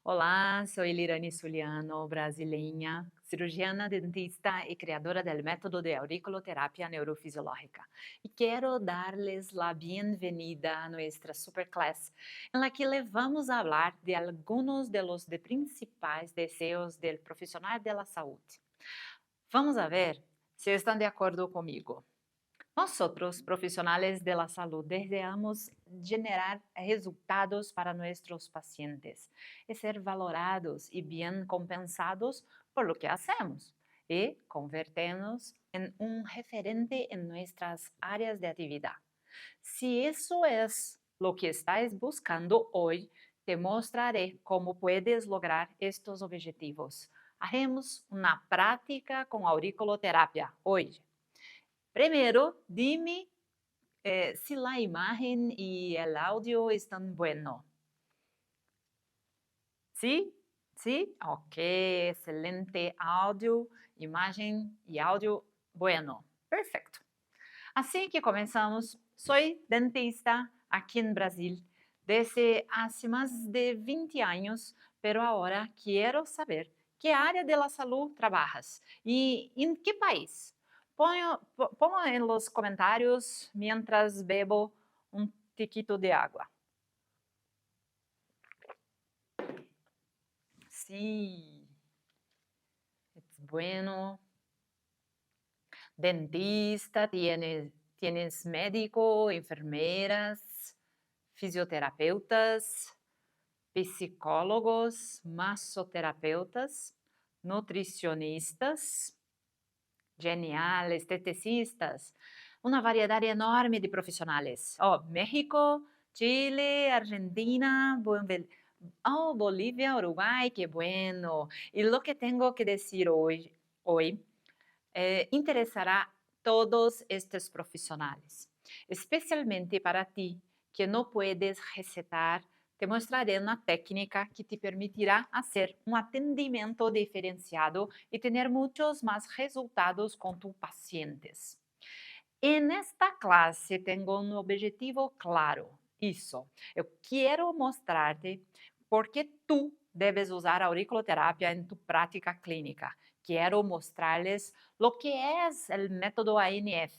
Olá, sou Lirane Suliano, brasileña, cirurgiana dentista y creadora del método de auriculoterapia neurofisiológica. Y quiero darles la bienvenida a nuestra superclass, en la que le vamos a hablar de algunos de los principales deseos del profesional de la salud. Vamos a ver si están de acuerdo conmigo. Nosotros, profesionales de la salud, deseamos generar resultados para nuestros pacientes y ser valorados y bien compensados por lo que hacemos y convertirnos en un referente en nuestras áreas de actividad. Si eso es lo que estáis buscando hoy, te mostraré cómo puedes lograr estos objetivos. Haremos una práctica con auriculoterapia hoy. Primero, dime si la imagen y el audio están buenos. ¿Sí? ¿Sí? Ok, excelente audio, imagen y audio bueno. Perfecto. Así que comenzamos. Soy dentista aquí en Brasil desde hace más de 20 años, pero ahora quiero saber qué área de la salud trabajas y en qué país. Pongo en los comentarios mientras bebo un tiquito de agua. Sí, es bueno. Dentista, tienes médico, enfermeras, fisioterapeutas, psicólogos, massoterapeutas, nutricionistas, genial, esteticistas, una variedad enorme de profesionales. Oh, México, Chile, Argentina, Bolivia, Uruguay, qué bueno. Y lo que tengo que decir hoy interesará a todos estos profesionales, especialmente para ti que no puedes recetar. Te mostraré una técnica que te permitirá hacer un atendimiento diferenciado y tener muchos más resultados con tus pacientes. En esta clase tengo un objetivo claro. Isso. Eu quero mostrar-te por que tu debes usar a auriculoterapia em tu prática clínica. Quero mostrar-lhes lo que é o método ANF.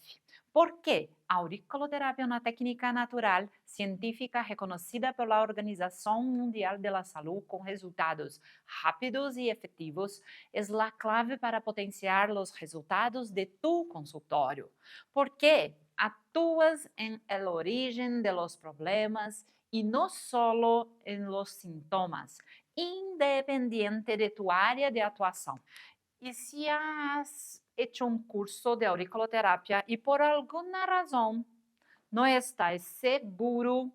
¿Por qué? Auriculoterapia é uma técnica natural, científica, reconhecida pela Organização Mundial de la Salud com resultados rápidos e efetivos, é a clave para potenciar os resultados de tu consultório. Porque actúas en el origen de los problemas y no solo en los síntomas, independiente de tu área de actuación. Y si has hecho un curso de auriculoterapia y por alguna razón no estás seguro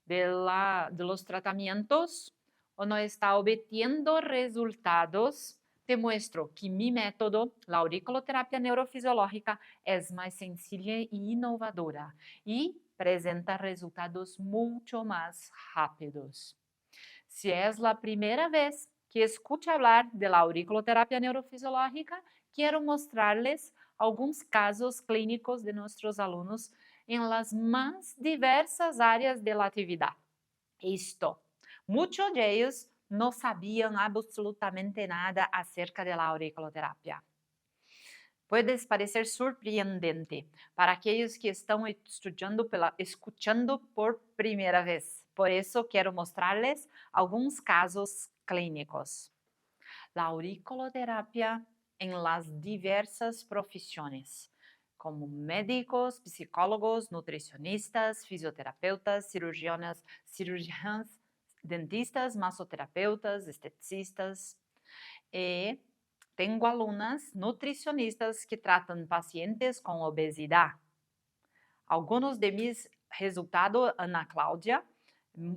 de los tratamientos o no está obteniendo resultados, te muestro que mi método, la auriculoterapia neurofisiológica, es más sencilla y innovadora y presenta resultados mucho más rápidos. Si es la primera vez que escucha hablar de la auriculoterapia neurofisiológica, quiero mostrarles algunos casos clínicos de nuestros alumnos en las más diversas áreas de la actividad. Muchos de ellos no sabían absolutamente nada acerca de la auriculoterapia. Puede parecer surpreendente para aquellos que están escuchando por primera vez. Por eso quiero mostrarles algunos casos clínicos. La auriculoterapia en las diversas profesiones, como médicos, psicólogos, nutricionistas, fisioterapeutas, cirujanos, dentistas, massoterapeutas, esteticistas. Tengo alunas nutricionistas que tratam pacientes com obesidade. Alguns de mis resultados, Ana Cláudia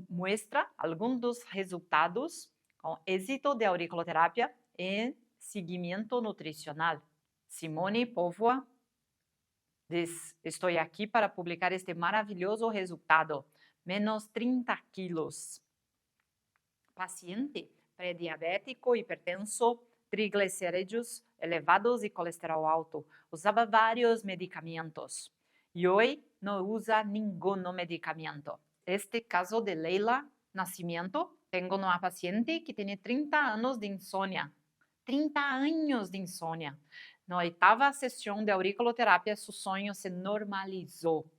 muestra alguns dos resultados com êxito de auriculoterapia em seguimento nutricional. Simone Póvoa diz: estou aqui para publicar este maravilhoso resultado, menos 30 quilos. Paciente pré-diabético, hipertenso, triglicerídeos elevados e colesterol alto. Usava vários medicamentos e hoje não usa nenhum medicamento. Este caso de Leila Nascimento Tenho uma paciente que tem 30 anos de insônia. 30 anos de insônia. Na 8ª sessão de auriculoterapia, seu sonho se normalizou.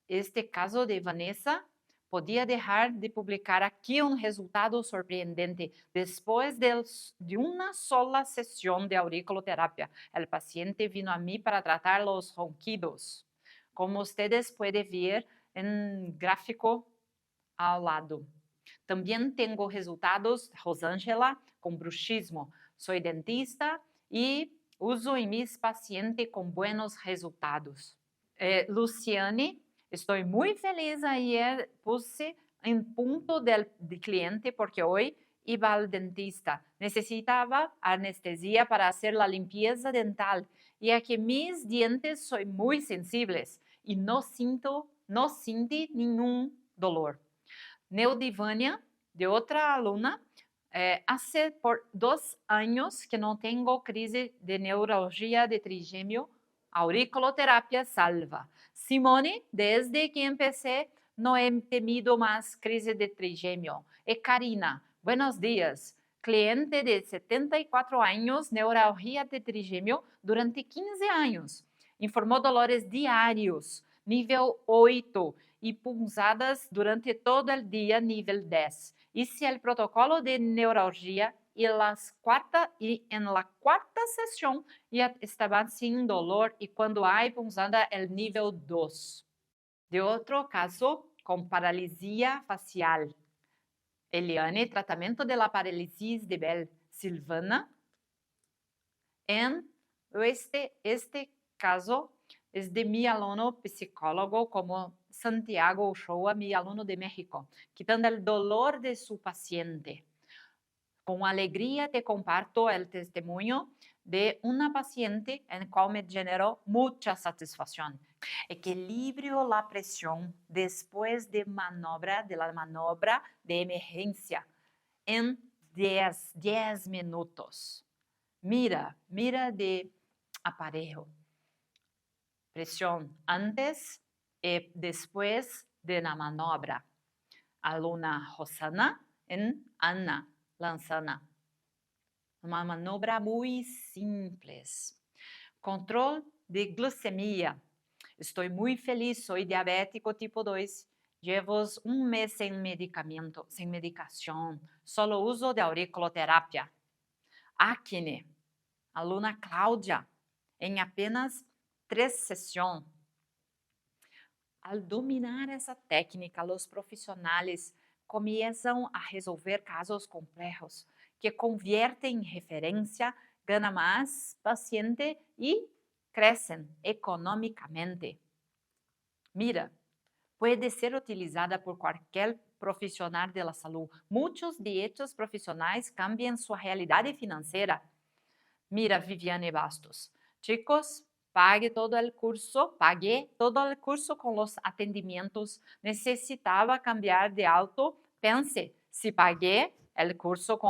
Este caso de Vanessa podia deixar de publicar aqui um resultado surpreendente. Depois de uma sola sessão de auriculoterapia, o paciente vino a mim para tratar os ronquidos. Como vocês podem ver em gráfico ao lado. Também tenho resultados, Rosângela, com bruxismo. Sou dentista e uso em mis pacientes com buenos resultados. Luciane, estou muito feliz ayer, puse em ponto de cliente porque hoje iba ao dentista. Necessitava anestesia para fazer a limpeza dental e é que mis dientes são muito sensíveis e não senti nenhum dolor. Neodivânia, de outra aluna, hace por 2 anos que não tenho crise de neuralgia de trigêmeo, auriculoterapia salva. Simone, desde que empecé, não he temido mais crise de trigêmeo. E Karina, buenos dias. Cliente de 74 anos, neuralgia de trigêmeo durante 15 anos. Informou dolores diários, nível 8, e punzadas durante todo o dia, nível 10. Hice o protocolo de neuralgia e em la quarta sessão já estava sem dolor e quando há punzada, el nível 2. De outro caso, com paralisia facial. Eliane, tratamento de la paralisia de Bell. Silvana. Este caso es de mi aluno psicólogo como Santiago Ochoa, mi aluno de México, quitando el dolor de su paciente. Con alegría te comparto el testimonio de una paciente en cual me generó mucha satisfacción. Equilibrio la presión después de la manobra de emergencia en 10 minutos. Mira de aparelho. Presión antes y después de la manobra. Aluna Rosana en Ana Lanzana. Uma manobra muy simples. Control de glucemia. Estou muito feliz, sou diabético tipo 2. Llevo 1 mês sem medicamento, sem medicação. Solo uso de auriculoterapia. Acne. Aluna Cláudia. Em apenas 3 sessões. Al dominar essa técnica, os profissionais começam a resolver casos complexos que conviertem em referência, ganham mais paciente e crescem economicamente. Mira, pode ser utilizada por qualquer profissional da saúde. Muitos de estes profissionais cambiam sua realidade financeira. Mira, Viviane Bastos. Chicos, pagué todo o curso com os atendimentos. Necessitava cambiar de auto. Pense, se paguei o curso com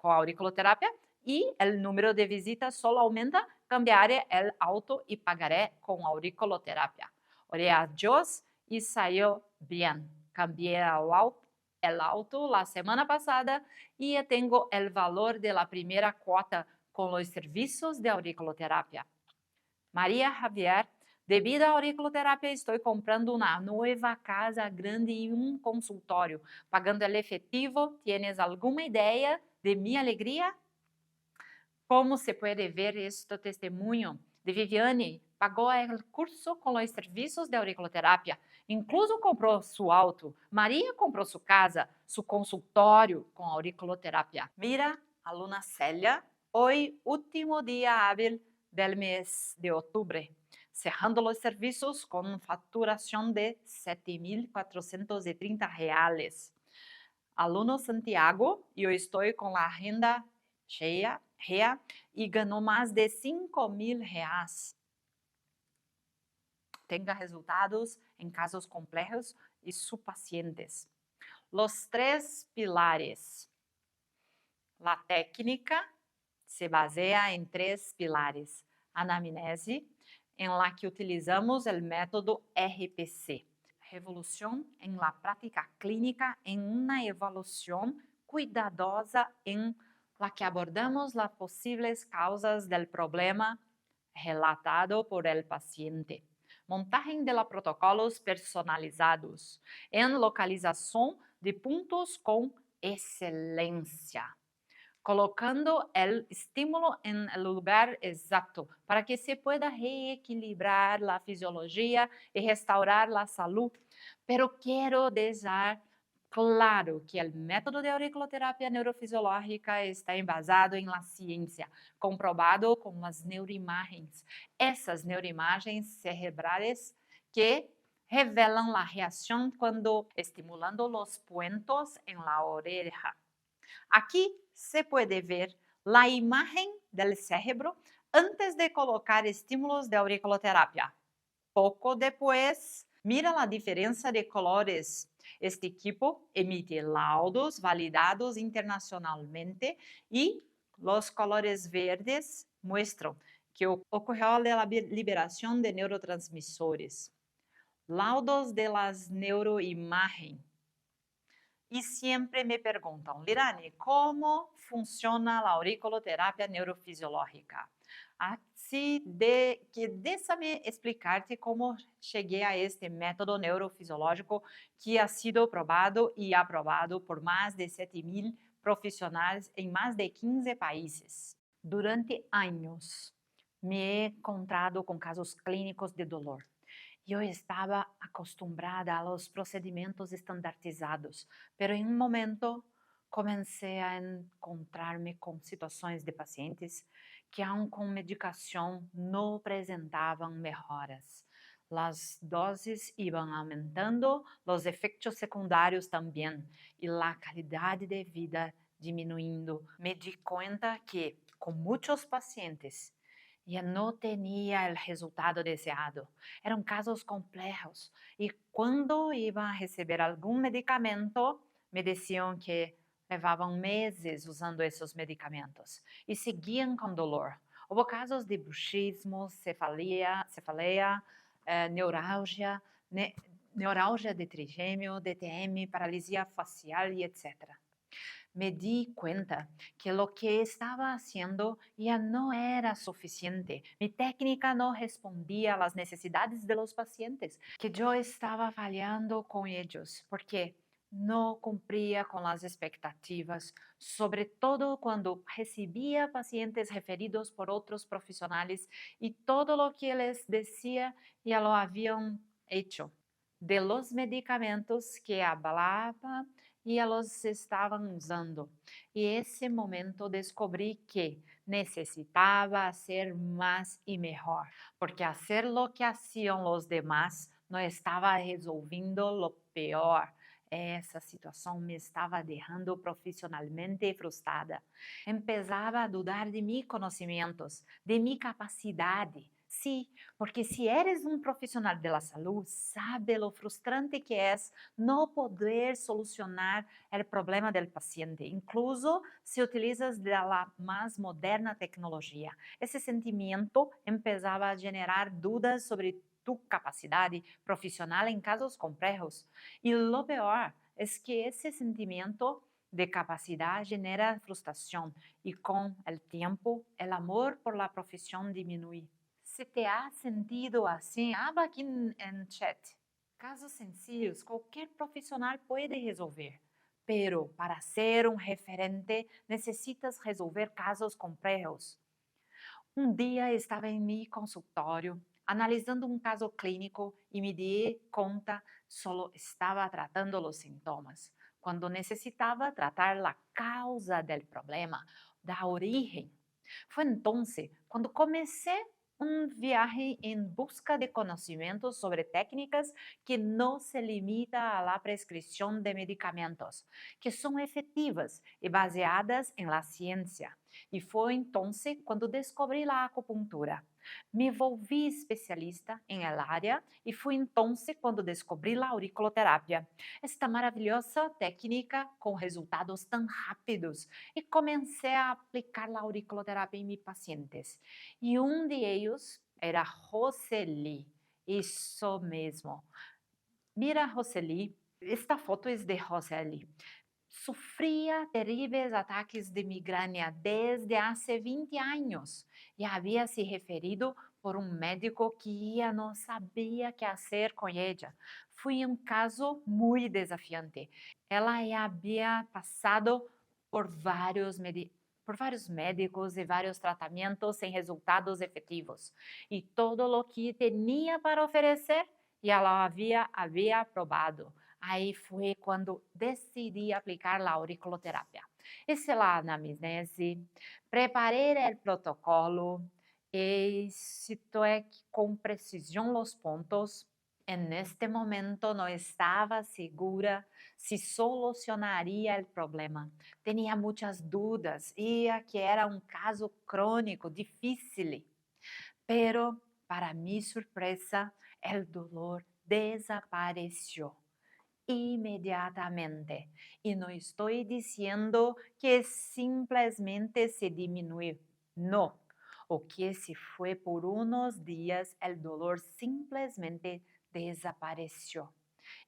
auriculoterapia e o número de visitas só aumenta, cambiaré o auto e pagaré com auriculoterapia. Oré a Deus e saiu bem. Cambiei o auto la semana passada e tenho o valor de la primeira cuota com os serviços de auriculoterapia. Maria Javier, devido à auriculoterapia, estou comprando uma nova casa grande e um consultório, pagando o efetivo. ¿Tienes alguma ideia de minha alegria? Como se pode ver este testemunho de Viviane, pagou o curso com os serviços de auriculoterapia, incluso comprou seu auto. Maria comprou sua casa, seu consultório com auriculoterapia. Mira, aluna Célia, hoje, último dia hábil del mês de outubro, cerrando os serviços com faturação de R$7.430. Aluno Santiago, eu estou com a agenda cheia e ganhou mais de R$5.000. Tenha resultados em casos complexos e sus pacientes. Los 3 pilares. La técnica se baseia em 3 pilares. Anamnese, em la que utilizamos o método RPC, revolución en la práctica clínica en una evaluación cuidadosa en la que abordamos las posibles causas del problema relatado por el paciente. Montaje de los protocolos personalizados en localización de puntos con excelencia, colocando el estímulo en el lugar exacto para que se pueda reequilibrar la fisiología y restaurar la salud. Pero quiero dejar claro que el método de auriculoterapia neurofisiológica está embasado en la ciencia, comprobado con las neuroimagens. Esas neuroimagens cerebrales que revelan la reacción cuando estimulando los puntos en la oreja. Aquí se puede ver la imagen del cerebro antes de colocar estímulos de auriculoterapia. Poco después, mira la diferencia de colores. Este equipo emite laudos validados internacionalmente y los colores verdes muestran que ocurrió la liberación de neurotransmisores. Laudos de las neuroimagen. E sempre me perguntam, Lirane, como funciona a auriculoterapia neurofisiológica? Déjame explicarte como cheguei a este método neurofisiológico que ha sido probado e aprovado por mais de 7.000 profissionais em mais de 15 países. Durante anos, me he encontrado com casos clínicos de dolor. Eu estava acostumbrada a los procedimentos estandarizados, pero em um momento comecei a encontrar-me com situações de pacientes que, aun com medicação, não apresentavam melhoras. As doses iam aumentando, os efeitos secundários também, e a qualidade de vida diminuindo. Me di conta que, com muitos pacientes, ya no tenía el resultado deseado. Eran casos complejos y cuando iba a recibir algún medicamento, me decían que levaban meses usando esos medicamentos y seguían con dolor. Hubo casos de bruxismo, cefaleia, neuralgia de trigêmeo, DTM, paralisia facial y etc. Me di cuenta que lo que estaba haciendo ya no era suficiente. Mi técnica no respondía a las necesidades de los pacientes, que yo estaba fallando con ellos, porque no cumplía con las expectativas, sobre todo cuando recibía pacientes referidos por otros profesionales y todo lo que les decía ya lo habían hecho. De los medicamentos que hablaba, e elas estavam usando. E esse momento descobri que necessitava ser mais e melhor, porque fazer o que faziam os demais não estava resolvendo o pior. Essa situação me estava deixando profissionalmente frustrada. Empezava a dudar de meus conhecimentos, de minha capacidade. Sí, porque si eres un profesional de la salud, sabe lo frustrante que es no poder solucionar el problema del paciente, incluso si utilizas de la más moderna tecnología. Ese sentimiento empezaba a generar dudas sobre tu capacidad profesional en casos complejos. Y lo peor es que ese sentimiento de capacidad genera frustración y con el tiempo el amor por la profesión disminuye. Se te ha sentido assim, habla aqui em chat. Casos sencillos, qualquer profissional pode resolver. Pero para ser um referente, necessitas resolver casos complexos. Um dia estava em meu consultório, analisando um caso clínico e me di conta só estava tratando os sintomas, quando necessitava tratar a causa do problema, da origem. Foi então quando comecei viaje en busca de conocimientos sobre técnicas que no se limita a la prescripción de medicamentos, que son efectivas y baseadas en la ciencia. Y fue entonces cuando descubrí la acupuntura. Me volví especialista en el área y fue entonces cuando descubrí la auriculoterapia, esta maravillosa técnica con resultados tan rápidos, y comencé a aplicar la auriculoterapia en mis pacientes. E um de ellos era Roseli, isso mesmo. Mira Roseli, esta foto é de Roseli. Sofria terríveis ataques de migraña desde há 20 anos e havia se referido por um médico que ela não sabia o que fazer com ela. Foi um caso muito desafiante. Ela havia passado por por vários médicos e vários tratamentos sem resultados efetivos. E todo o que tinha para oferecer, e ela havia aprovado. Aí foi quando decidi aplicar a auriculoterapia. Hice a anamnese, preparei o protocolo e situé com precisão os pontos. Neste momento não estava segura se solucionaria o problema. Tinha muitas dúvidas e que era um caso crônico, difícil. Pero, para minha surpresa, o dolor desapareceu imediatamente. E não estou dizendo que simplesmente se diminuiu. Não. O que se foi por uns dias, o dolor simplesmente desapareceu.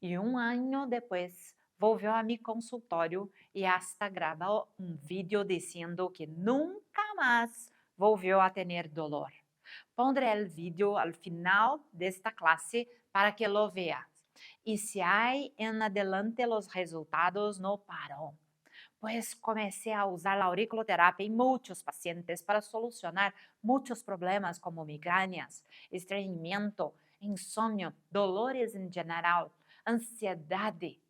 E um ano depois, voltou a meu consultório e hasta gravou um vídeo dizendo que nunca mais voltou a ter dolor. Pondré o vídeo ao final desta classe para que lo veas. E se aí em adelante os resultados não param. Pues comecei a usar a auriculoterapia em muitos pacientes para solucionar muitos problemas como migrañas, estreñimiento, insônia, dolores em geral, ansiedade.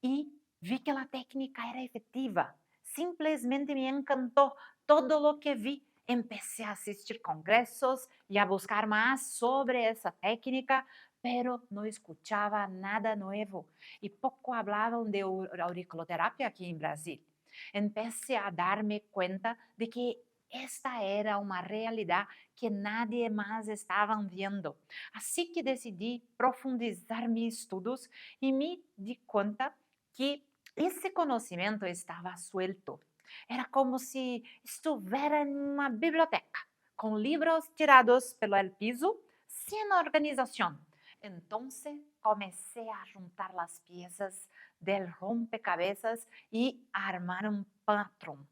E vi que a técnica era efetiva. Simplesmente me encantou todo o que vi. Empecé a assistir congressos e a buscar mais sobre essa técnica, pero não escutava nada novo e pouco falavam de auriculoterapia aqui em Brasil. Empecé a dar-me conta de que esta era uma realidade que nadie mais estava vendo. Assim que decidi profundizar meus estudos e me di conta que esse conhecimento estava suelto. Era como se estivesse em uma biblioteca, com livros tirados pelo piso, sem organização. Então, comecei a juntar as peças del rompecabezas e armar um patrão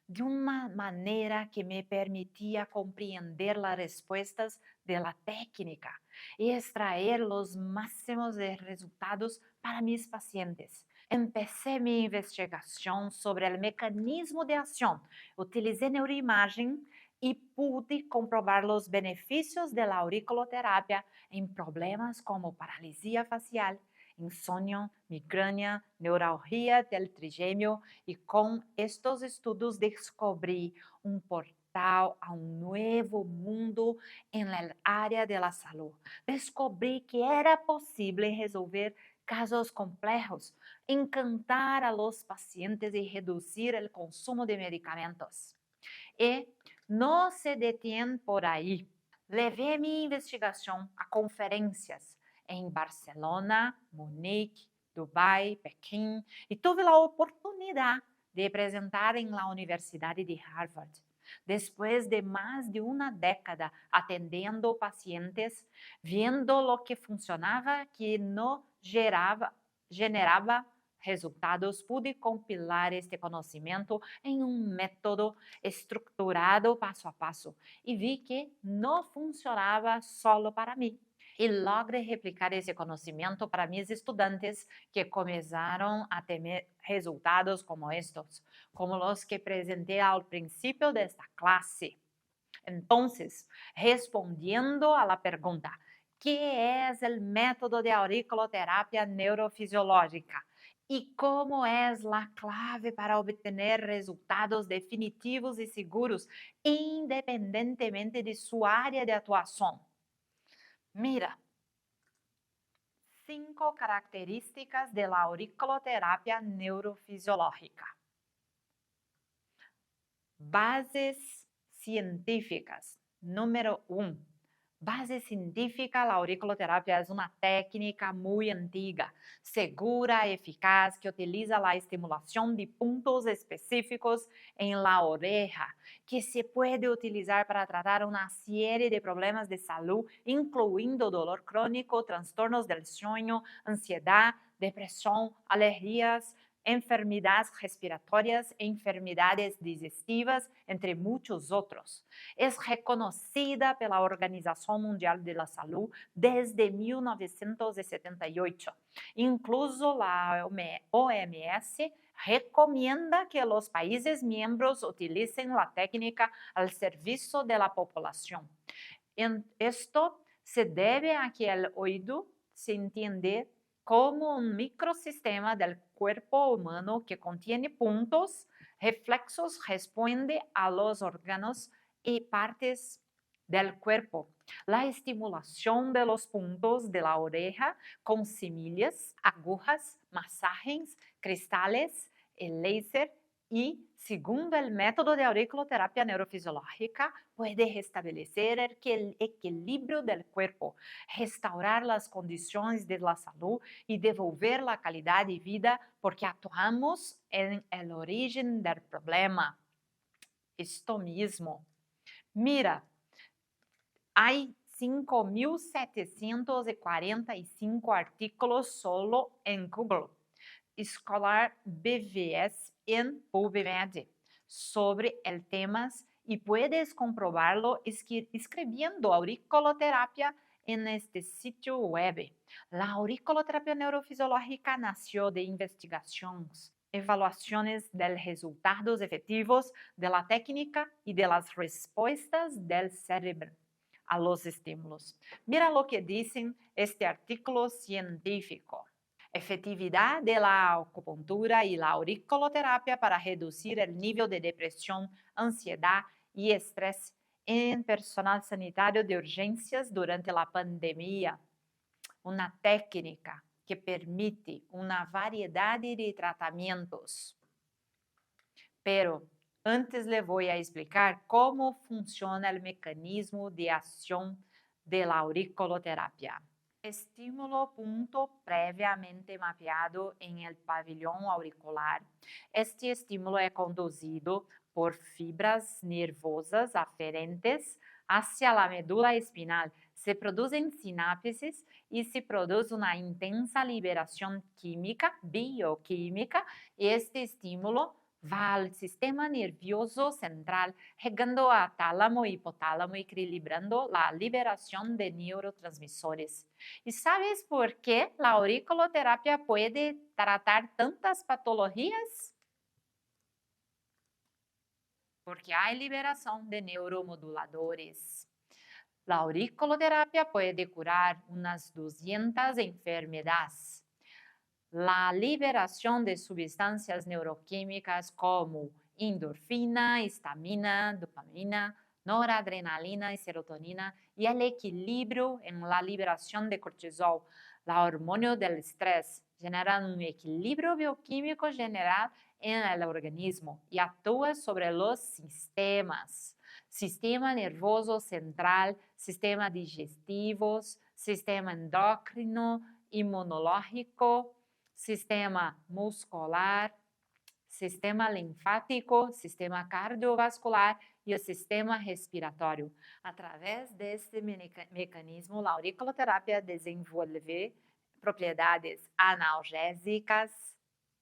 de uma maneira que me permitia compreender as respostas da técnica e extrair os máximos de resultados para meus pacientes. Empecé minha investigação sobre o mecanismo de ação. Utilizei neuroimagem e pude comprovar os benefícios da auriculoterapia em problemas como paralisia facial, insônia, migrânia, neuralgia del trigêmeo e com estes estudos descobri um portal a um novo mundo na área da saúde. Descobri que era possível resolver casos complexos, encantar a los pacientes e reduzir o consumo de medicamentos. E não se detém por aí. Levei minha investigação a conferências em Barcelona, Munique, Dubai, Pequim e tive a oportunidade de apresentar em la Universidade de Harvard. Depois de mais de uma década atendendo pacientes, vendo o que funcionava, que não generava resultados, pude compilar este conhecimento em um método estruturado passo a passo e vi que não funcionava solo para mim. E logrei replicar esse conhecimento para meus estudantes que começaram a ter resultados como estes, como os que apresentei ao princípio desta classe. Então, respondendo a la pergunta, ¿qué es el método de auriculoterapia neurofisiológica? ¿Y cómo es la clave para obtener resultados definitivos y seguros, independentemente de su área de actuación? Mira, 5 características de la auriculoterapia neurofisiológica. Bases científicas. Número 1. Base científica, la auriculoterapia es una técnica muy antigua, segura, eficaz, que utiliza la estimulación de puntos específicos en la oreja, que se puede utilizar para tratar una serie de problemas de salud, incluyendo dolor crónico, trastornos del sueño, ansiedad, depresión, alergias, enfermedades respiratorias, enfermedades digestivas, entre muchos otros. Es reconocida pela Organização Mundial de la Salud desde 1978. Incluso la OMS recomienda que los países miembros utilicen la técnica al servicio de la población. Esto se debe a que el oído se entiende como un microsistema del cuerpo humano que contiene puntos, reflexos, responde a los órganos y partes del cuerpo. La estimulación de los puntos de la oreja con semillas, agujas, masajes, cristales, el láser y, según el método de auriculoterapia neurofisiológica, puede restablecer el equilibrio del cuerpo, restaurar las condiciones de la salud y devolver la calidad de vida porque actuamos en el origen del problema. Esto mismo. Mira, hay 5.745 artículos solo en Google Scholar BVS en PubMed sobre el tema y puedes comprobarlo escribiendo auriculoterapia en este sitio web. La auriculoterapia neurofisiológica nació de investigaciones, evaluaciones de resultados efectivos de la técnica y de las respuestas del cerebro a los estímulos. Mira lo que dicen este artículo científico. Efectividad de la acupuntura y la auriculoterapia para reducir el nivel de depresión, ansiedad y estrés en personal sanitario de urgencias durante la pandemia. Una técnica que permite una variedad de tratamientos. Pero antes le voy a explicar cómo funciona el mecanismo de acción de la auriculoterapia. Estímulo punto previamente mapeado en el pabellón auricular. Este estímulo es conducido por fibras nervosas aferentes hacia la médula espinal. Se producen sinapsis y se produce una intensa liberación química, bioquímica, y este estímulo va al sistema nervioso central, llegando a tálamo y hipotálamo, equilibrando la liberación de neurotransmisores. ¿Y sabes por qué la auriculoterapia puede tratar tantas patologías? Porque hay liberación de neuromoduladores. La auriculoterapia puede curar unas 200 enfermedades. La liberación de sustancias neuroquímicas como endorfina, histamina, dopamina, noradrenalina y serotonina, y el equilibrio en la liberación de cortisol, la hormona del estrés, generan un equilibrio bioquímico general en el organismo y actúa sobre los sistemas. Sistema nervioso central, sistema digestivo, sistema endocrino, inmunológico, sistema muscular, sistema linfático, sistema cardiovascular y el sistema respiratorio. A través de este mecanismo, la auriculoterapia desenvolve propiedades analgésicas,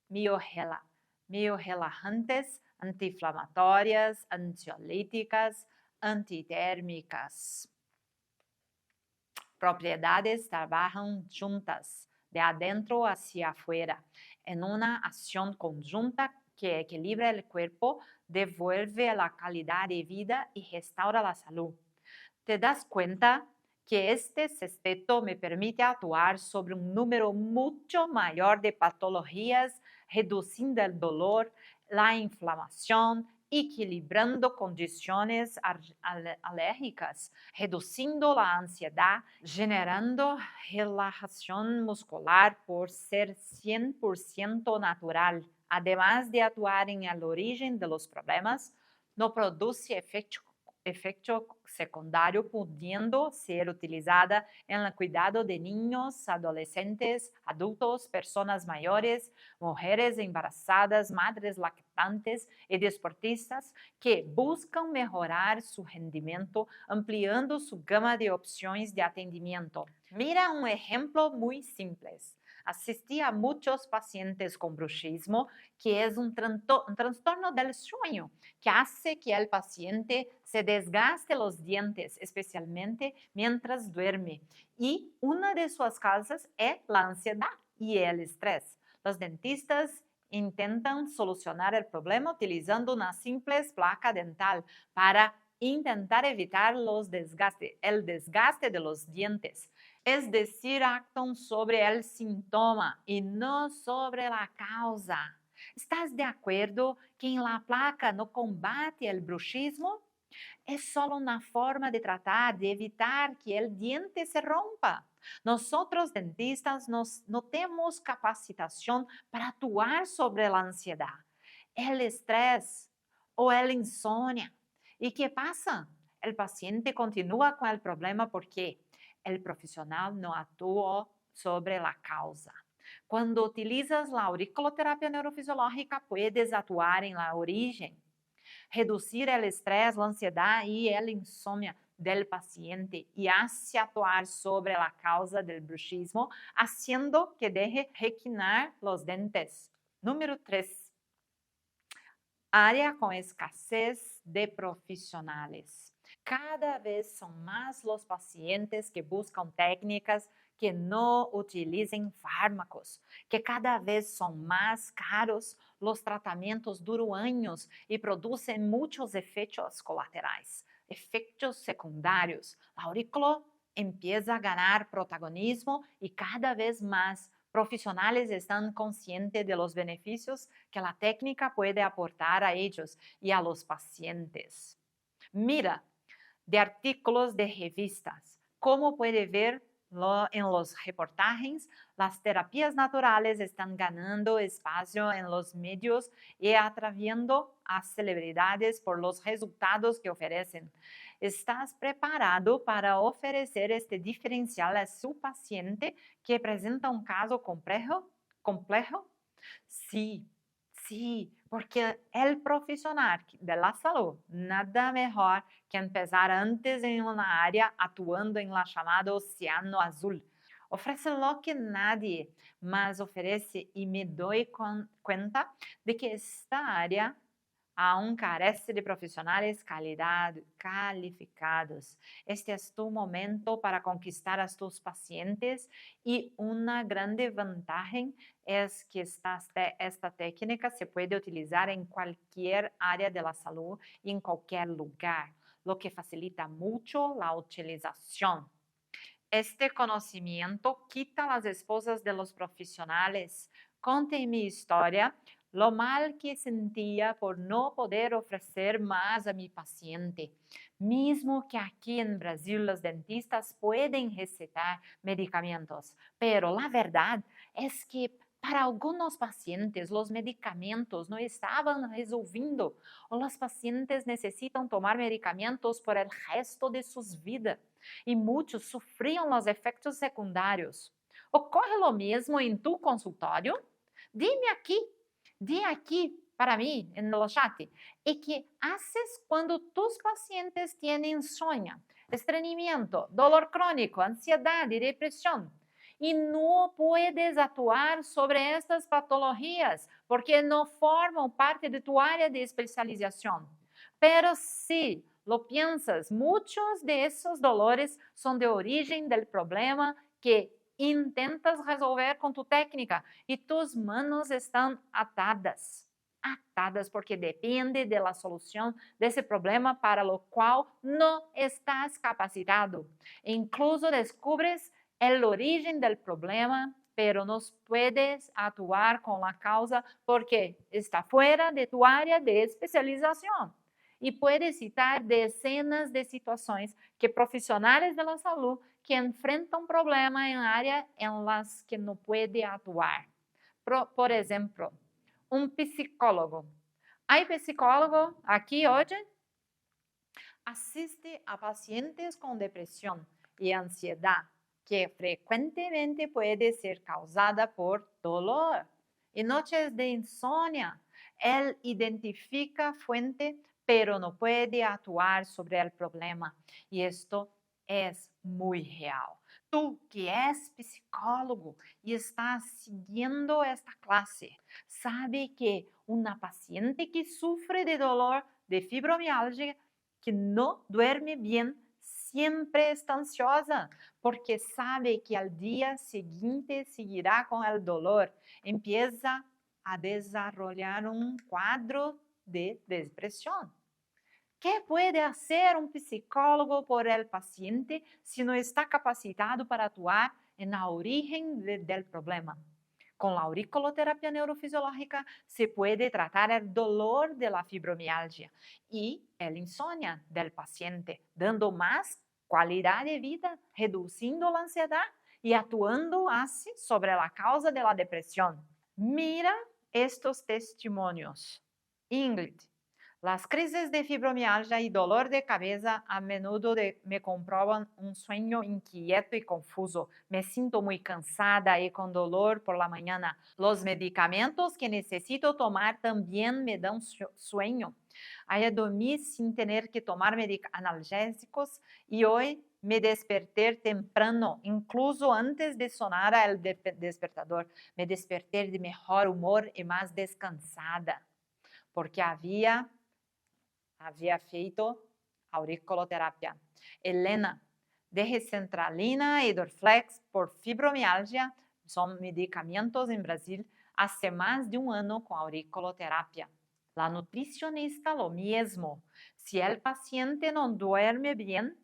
miorrelajantes, anti-inflamatorias, ansiolíticas, antitérmicas. Propiedades trabajan juntas, de adentro hacia afuera, en una acción conjunta que equilibra el cuerpo, devuelve la calidad de vida y restaura la salud. ¿Te das cuenta que este sexteto me permite actuar sobre un número mucho mayor de patologías, reduciendo el dolor, la inflamación, equilibrando condiciones alérgicas, reduciendo la ansiedad, generando relajación muscular por ser 100% natural? Además de actuar en el origen de los problemas, no produce efecto secundario pudiendo ser utilizada en el cuidado de niños, adolescentes, adultos, personas mayores, mujeres embarazadas, madres lactantes y deportistas que buscan mejorar su rendimiento ampliando su gama de opciones de atendimiento. Mira un ejemplo muy simple. Asistí a muchos pacientes con bruxismo, que es un trastorno del sueño, que hace que el paciente se desgaste los dientes, especialmente mientras duerme. Y una de sus causas es la ansiedad y el estrés. Los dentistas intentan solucionar el problema utilizando una simple placa dental para intentar evitar el desgaste de los dientes. Es decir, actúan sobre el síntoma y no sobre la causa. ¿Estás de acuerdo que en la placa no combate el bruxismo? Es solo una forma de tratar de evitar que el diente se rompa. Nosotros dentistas no tenemos capacitación para actuar sobre la ansiedad, el estrés o el insomnio. ¿Y qué pasa? El paciente continúa con el problema porque el profesional no actuó sobre la causa. Cuando utilizas la auriculoterapia neurofisiológica, puedes actuar en la origen, reducir el estrés, la ansiedad y el insomnio del paciente y hace actuar sobre la causa del bruxismo, haciendo que deje requinar los dientes. Número 3. Área con escasez de profesionales. Cada vez son más los pacientes que buscan técnicas que no utilicen fármacos, que cada vez son más caros, los tratamientos duran años y producen muchos efectos colaterales, efectos secundarios. La aurícula empieza a ganar protagonismo y cada vez más profesionales están conscientes de los beneficios que la técnica puede aportar a ellos y a los pacientes. Mira, de artículos de revistas. Como puede ver en los reportajes, las terapias naturales están ganando espacio en los medios y atrayendo a celebridades por los resultados que ofrecen. ¿Estás preparado para ofrecer este diferencial a su paciente que presenta un caso complejo? Sí. Sí, porque el profesional de la salud, nada mejor que empezar antes en una área actuando en la llamada Océano Azul. Ofrece lo que nadie más ofrece y me doy cuenta de que esta área aún carece de profesionales calificados. Este es tu momento para conquistar a tus pacientes y una grande ventaja es que esta técnica se puede utilizar en cualquier área de la salud y en cualquier lugar, lo que facilita mucho la utilización. Este conocimiento quita las esposas de los profesionales. Conté mi historia, lo mal que sentía por no poder ofrecer más a mi paciente. Mismo que aquí en Brasil los dentistas pueden recetar medicamentos, pero la verdad es que para algunos pacientes los medicamentos no estaban resolviendo o los pacientes necesitan tomar medicamentos por el resto de sus vidas y muchos sufrían los efectos secundarios. ¿Ocorre lo mismo en tu consultorio? Di aquí para mí en el chat. ¿Y qué haces cuando tus pacientes tienen insomnio, estreñimiento, dolor crónico, ansiedad y depresión? Y no puedes actuar sobre estas patologías porque no forman parte de tu área de especialización. Pero sí, lo piensas, muchos de esos dolores son de origen del problema que intentas resolver con tu técnica y tus manos están atadas. Atadas porque depende de la solución de ese problema para lo cual no estás capacitado. E incluso descubres el origen del problema, pero no puedes actuar con la causa porque está fuera de tu área de especialización. Y puedes citar decenas de situaciones que profesionales de la salud que enfrentan problemas en áreas en las que no puede actuar. Por ejemplo, un psicólogo. ¿Hay psicólogo aquí hoy? Asiste a pacientes con depresión y ansiedad, que frecuentemente puede ser causada por dolor y noches de insomnio. Él identifica fuente, pero no puede actuar sobre el problema. Y esto es muy real. Tú que és psicólogo y estás siguiendo esta clase, sabe que una paciente que sufre de dolor de fibromialgia, que no duerme bien, siempre está ansiosa, porque sabe que al día seguinte seguirá con el dolor. Empieza a desarrollar un cuadro de depresión. ¿Qué puede hacer un psicólogo por el paciente si no está capacitado para actuar en la origen del problema? Con la auriculoterapia neurofisiológica se puede tratar el dolor de la fibromialgia y el insomnio del paciente, dando más calidad de vida, reduciendo la ansiedad y actuando así sobre la causa de la depresión. Mira estos testimonios. Ingrid: las crisis de fibromialgia y dolor de cabeza a menudo me comproban un sueño inquieto y confuso. Me siento muy cansada y con dolor por la mañana. Los medicamentos que necesito tomar también me dan sueño. Ayer dormí sin tener que tomar analgésicos y hoy me desperté temprano, incluso antes de sonar el despertador. Me desperté de mejor humor y más descansada, porque havia feito auriculoterapia. Helena: descentralina e Dorflex por fibromialgia são medicamentos em Brasil há mais de ano com auriculoterapia. La nutricionista lo mismo. Si el paciente no duerme bien,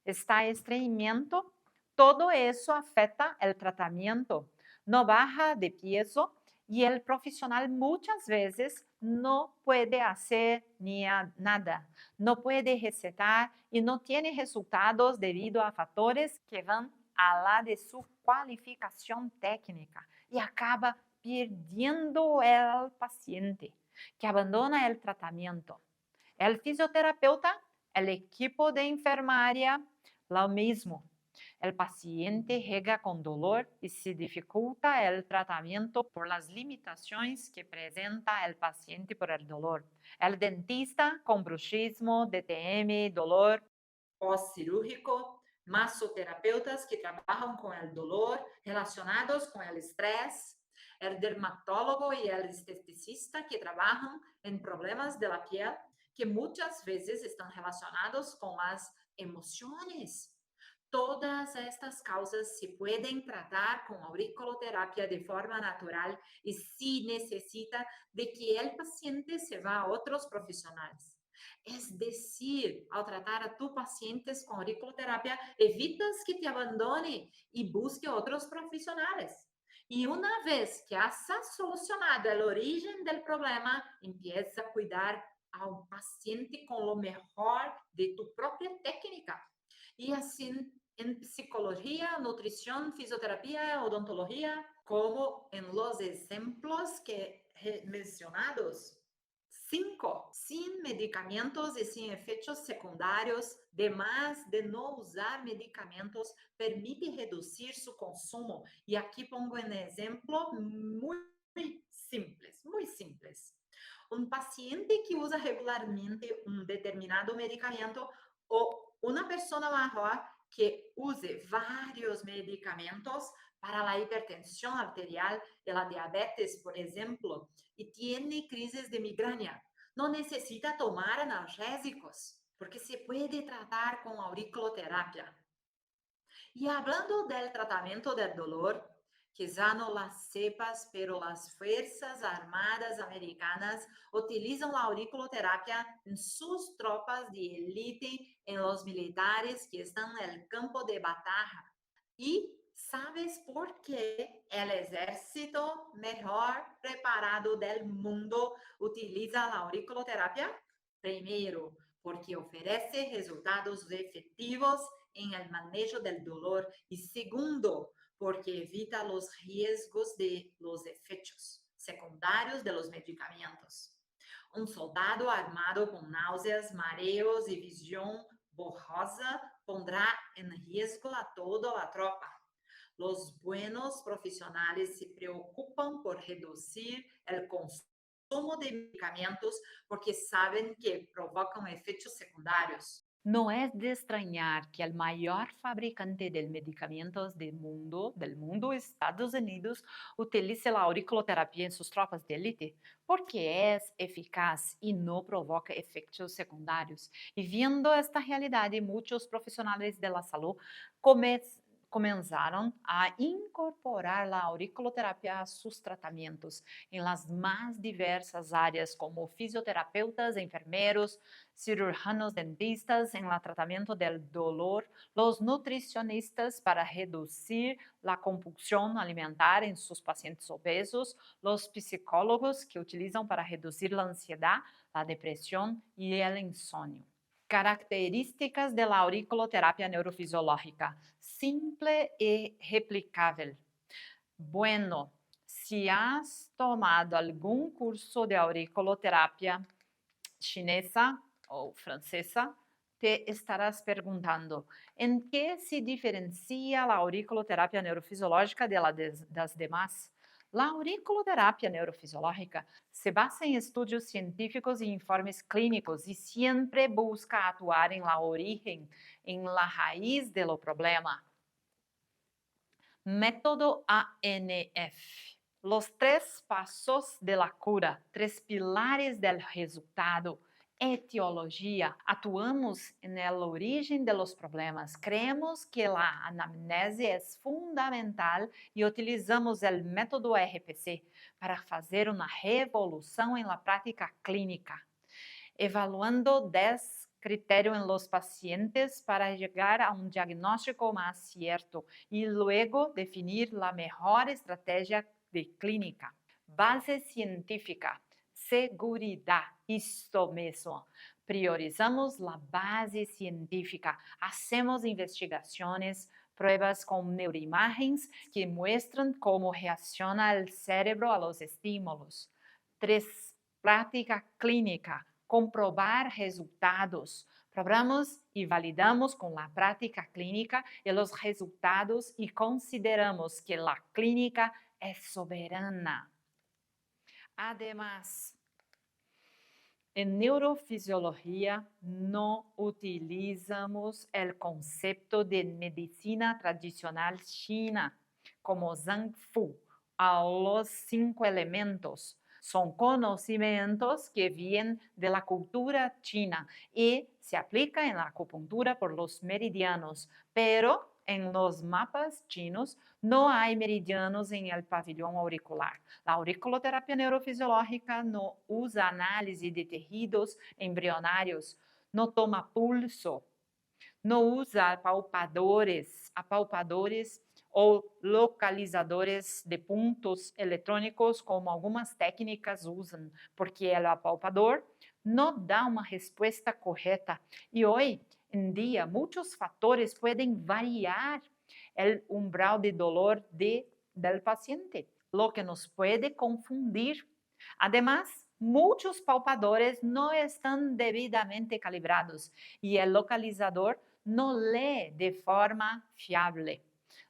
está estreñimiento, todo eso afecta el tratamiento. No baja de peso y el profesional muchas veces no puede hacer ni nada, no puede recetar y no tiene resultados debido a factores que van a la de su cualificación técnica y acaba perdiendo el paciente, que abandona el tratamiento. El fisioterapeuta, el equipo de enfermaria, lo mismo. El paciente llega con dolor y se dificulta el tratamiento por las limitaciones que presenta el paciente por el dolor. El dentista con bruxismo, DTM, dolor pós-cirúrgico, massoterapeutas que trabajan con el dolor relacionados con el estrés, el dermatólogo y el esteticista que trabajan en problemas de la piel que muchas veces están relacionados con las emociones. Todas estas causas se pueden tratar con auriculoterapia de forma natural y sí necesita de que el paciente se va a otros profesionales. Es decir, al tratar a tus pacientes con auriculoterapia, evitas que te abandone y busque otros profesionales. Y una vez que has solucionado el origen del problema, empieza a cuidar a un paciente con lo mejor de tu propia técnica. Y así en psicología, nutrición, fisioterapia, odontología, como en los ejemplos que he mencionados. 5. Sin medicamentos y sin efectos secundarios, además de no usar medicamentos, permite reducir su consumo. Y aquí pongo un ejemplo muy simples, muy simples. Un paciente que usa regularmente un determinado medicamento o una persona mayor que use varios medicamentos para la hipertensión arterial y la diabetes, por ejemplo, y tiene crisis de migraña, no necesita tomar analgésicos, porque se puede tratar con auriculoterapia. Y hablando del tratamiento del dolor, quizá no las sepas, pero las Fuerzas Armadas Americanas utilizan la auriculoterapia en sus tropas de élite, en los militares que están en el campo de batalla. ¿Y sabes por qué el ejército mejor preparado del mundo utiliza la auriculoterapia? Primero, porque ofrece resultados efectivos en el manejo del dolor y segundo, porque evita los riesgos de los efectos secundarios de los medicamentos. Um soldado armado com náuseas, mareos e visão borrosa pondrá em risco a toda a tropa. Los buenos profissionais se preocupam por reduzir o consumo de medicamentos porque sabem que provocam efeitos secundários. No es de extrañar que el mayor fabricante de medicamentos del mundo, Estados Unidos, utilice la auriculoterapia en sus tropas de élite, porque es eficaz y no provoca efectos secundarios. Y viendo esta realidad, muchos profesionales de la salud comenzaron a incorporar la auriculoterapia a sus tratamientos en las más diversas áreas, como fisioterapeutas, enfermeros, cirujanos dentistas en el tratamiento del dolor, los nutricionistas para reducir la compulsión alimentar en sus pacientes obesos, los psicólogos que utilizan para reducir la ansiedad, la depresión y el insomnio. Características de la auriculoterapia neurofisiológica: simple y replicável. Bueno, si has tomado algún curso de auriculoterapia chinesa o francesa, te estarás perguntando em que se diferencia a auriculoterapia neurofisiológica das demás. A auriculoterapia neurofisiológica se basa em estudos científicos e informes clínicos e sempre busca atuar em la origem, em la raiz do problema. Método ANF. Los 3 pasos de la cura, 3 pilares del resultado. Etiologia. Atuamos na origem de los problemas. Creemos que a anamnese é fundamental e utilizamos o método RPC para fazer uma revolução em la prática clínica, evaluando 10 criterios en los pacientes para llegar a un diagnóstico más cierto y luego definir la mejor estrategia de clínica. Base científica, seguridad, esto mismo. Priorizamos la base científica, hacemos investigaciones, pruebas con neuroimágenes que muestran cómo reacciona el cerebro a los estímulos. 3. Prática clínica. Comprobar resultados. Probamos e validamos com a prática clínica e os resultados e consideramos que a clínica é soberana. Además, em neurofisiologia não utilizamos o conceito de medicina tradicional china como Zhang Fu, a los 5 elementos. Son conocimientos que vienen de la cultura china y se aplica en la acupuntura por los meridianos, pero en los mapas chinos no hay meridianos en el pabellón auricular. La auriculoterapia neurofisiológica no usa análisis de tejidos embrionarios, no toma pulso, no usa apalpadores ou localizadores de pontos eletrônicos, como algumas técnicas usam, porque o apalpador não dá uma resposta correta. E hoje em dia, muitos fatores podem variar o umbral de dolor del paciente, lo que nos pode confundir. Además, muitos palpadores não estão devidamente calibrados e o localizador não lê de forma fiável,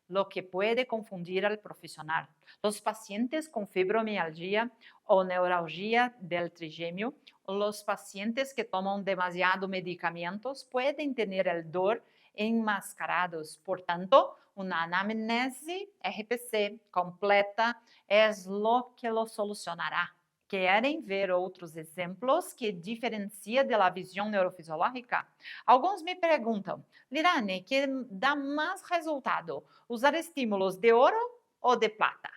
lo que puede confundir al profesional. Los pacientes con fibromialgia o neuralgia del trigémeo, o los pacientes que toman demasiado medicamentos pueden tener el dolor enmascarados. Por tanto, una anamnese RPC completa es lo que lo solucionará. Querem ver outros exemplos que diferenciam da visão neurofisiológica? Alguns me perguntam, Lirane, que dá mais resultado, usar estímulos de ouro ou de plata?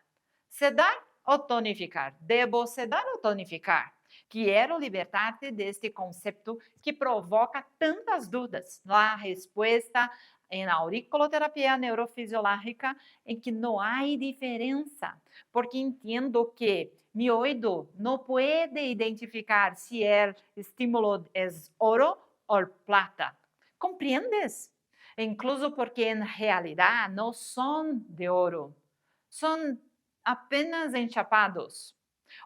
Sedar ou tonificar? Debo sedar ou tonificar? Quero libertar-te deste conceito que provoca tantas dúvidas. A resposta em auriculoterapia neurofisiológica é que não há diferença, porque entendo que mi oído não pode identificar se o estímulo é ouro ou plata. ¿Compreendes? Incluso porque en realidad no son de oro, son apenas enchapados.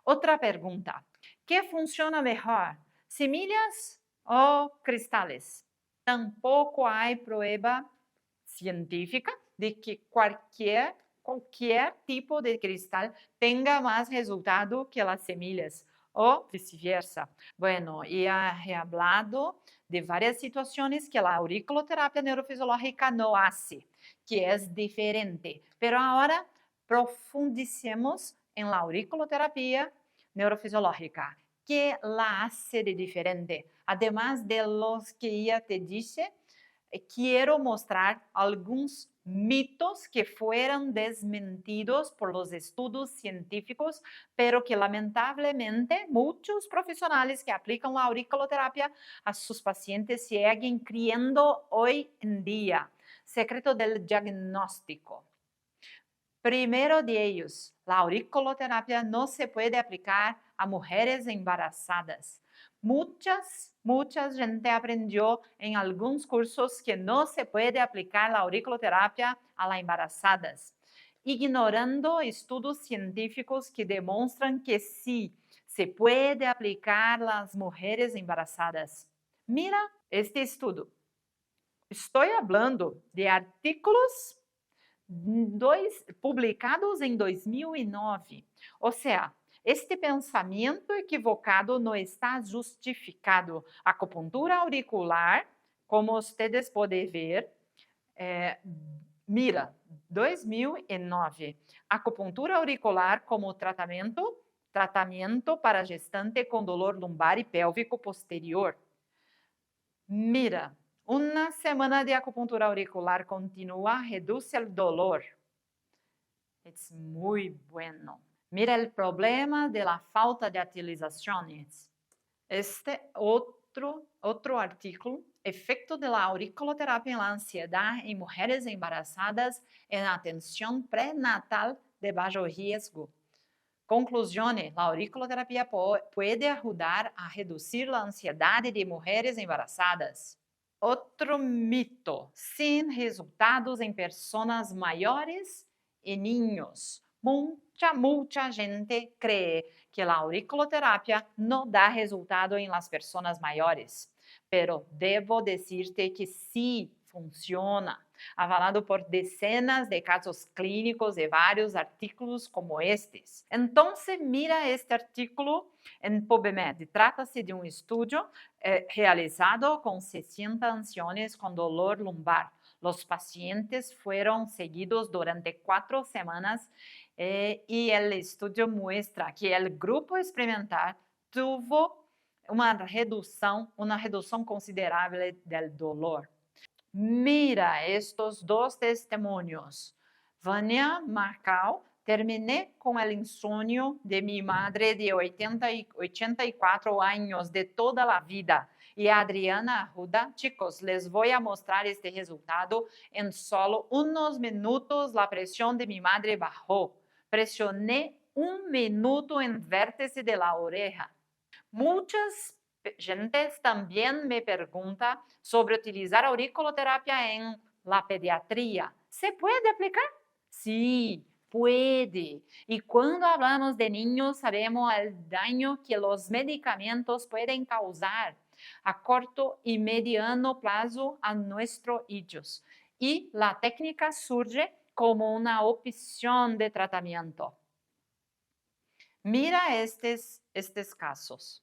Outra pergunta: que funciona melhor, semillas ou cristales? Tampouco há prova científica de que qualquer tipo de cristal tenga más resultado que las semillas o viceversa. Bueno, ya he hablado de varias situaciones que la auriculoterapia neurofisiológica no hace, que es diferente. Pero ahora profundicemos en la auriculoterapia neurofisiológica. ¿Qué la hace de diferente? Además de los que ya te dije, quiero mostrar algunos mitos que fueron desmentidos por los estudios científicos, pero que lamentablemente muchos profesionales que aplican la auriculoterapia a sus pacientes siguen creyendo hoy en día. Secreto del diagnóstico. Primero de ellos, la auriculoterapia no se puede aplicar a mujeres embarazadas. Mucha gente aprendió en algunos cursos que no se puede aplicar la auriculoterapia a las embarazadas, ignorando estudios científicos que demuestran que sí se puede aplicar a las mujeres embarazadas. Mira este estudio. Estoy hablando de artículos publicados em 2009. Ou seja, este pensamento equivocado não está justificado. Acupuntura auricular, como vocês podem ver, mira, 2009. Acupuntura auricular como tratamento para gestante com dolor lombar e pélvico posterior. Mira, una semana de acupuntura auricular continua reduce el dolor. Es muy bueno. Mira el problema de la falta de utilizaciones. Este otro artículo, efecto de la auriculoterapia en la ansiedad en mujeres embarazadas en atención prenatal de bajo riesgo. Conclusiones, la auriculoterapia puede ayudar a reducir la ansiedad de mujeres embarazadas. Outro mito, sem resultados em pessoas maiores e niños. Muita gente cree que a auriculoterapia não dá resultado em las pessoas maiores, pero devo decirte que sí funciona, avalado por decenas de casos clínicos e vários artículos como estes. Então, mira este artículo em PubMed. Trata-se de um estudo realizado com 60 ancianos com dolor lumbar. Os pacientes foram seguidos durante 4 semanas e o estudo mostra que o grupo experimental tuvo uma redução considerável do dolor. Mira estes dois testemunhos. Vânia Marcal, terminé com o insônio de minha madre de 84 anos de toda a vida. E Adriana Arruda, chicos, les voy a mostrar este resultado. En solo unos minutos la presión de mi madre bajó. Presioné 1 minuto en vértice de la oreja. Muchas gentes también me preguntan sobre utilizar auriculoterapia en la pediatría. ¿Se puede aplicar? Sí, puede. Y cuando hablamos de niños, sabemos el daño que los medicamentos pueden causar a corto y mediano plazo a nuestros hijos. Y la técnica surge como una opción de tratamiento. Mira estes casos.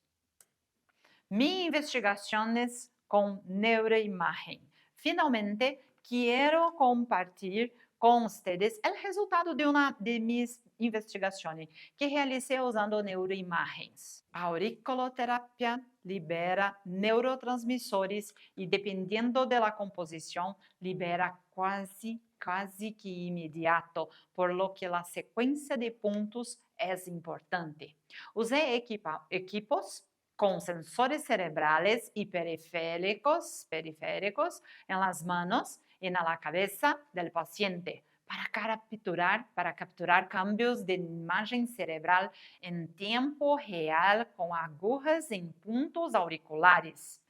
Mis investigaciones con neuroimagen. Finalmente, quiero compartir con ustedes el resultado de una de mis investigaciones que realicé usando neuroimagens. A auriculoterapia libera neurotransmissores y dependiendo de la composición, libera casi que inmediato, por lo que la secuencia de puntos es importante. Usé equipos con sensores cerebrales y periféricos en las manos y en la cabeza del paciente para capturar cambios de imagen cerebral en tiempo real con agujas en puntos auriculares.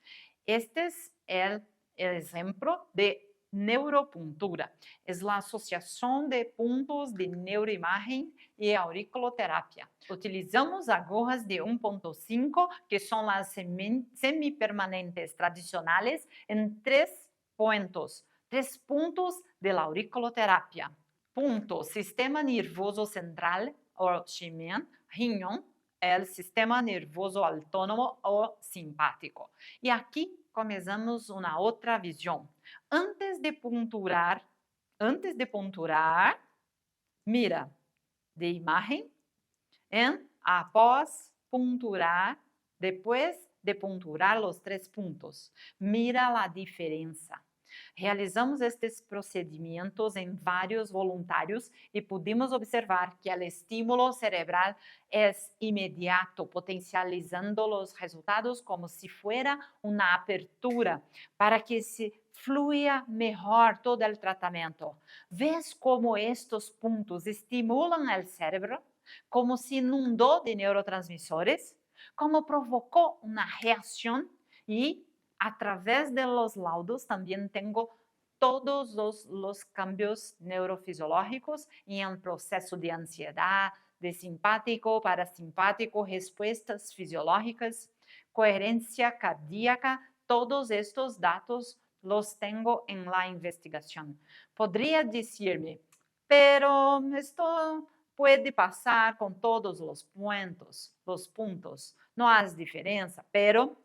Este es el ejemplo de neuropuntura. É a associação de pontos de neuroimagem e auriculoterapia. Utilizamos agujas de 1.5, que são as semipermanentes tradicionais, em 3 pontos de la auriculoterapia. Punto, sistema nervoso central, o riñón, el sistema nervoso autónomo o simpático. E aqui começamos uma outra visão. Antes de punturar, mira de imagem, após punturar, depois de punturar os 3 pontos, mira a diferença. Realizamos estes procedimentos em vários voluntários e pudimos observar que o estímulo cerebral é imediato, potencializando os resultados como se fosse uma abertura para que se fluya melhor todo o tratamento. ¿Ves como estes pontos estimulam o cérebro? Como se inundou de neurotransmissores? Como provocou uma reação? E através de los laudos também tenho todos os cambios neurofisiológicos em um processo de ansiedade, de simpático, parasimpático, respostas fisiológicas, coerência cardíaca, todos estes dados los tenho em la investigação. Podría dizer-me, pero esto pode passar com todos os pontos, não há diferença, pero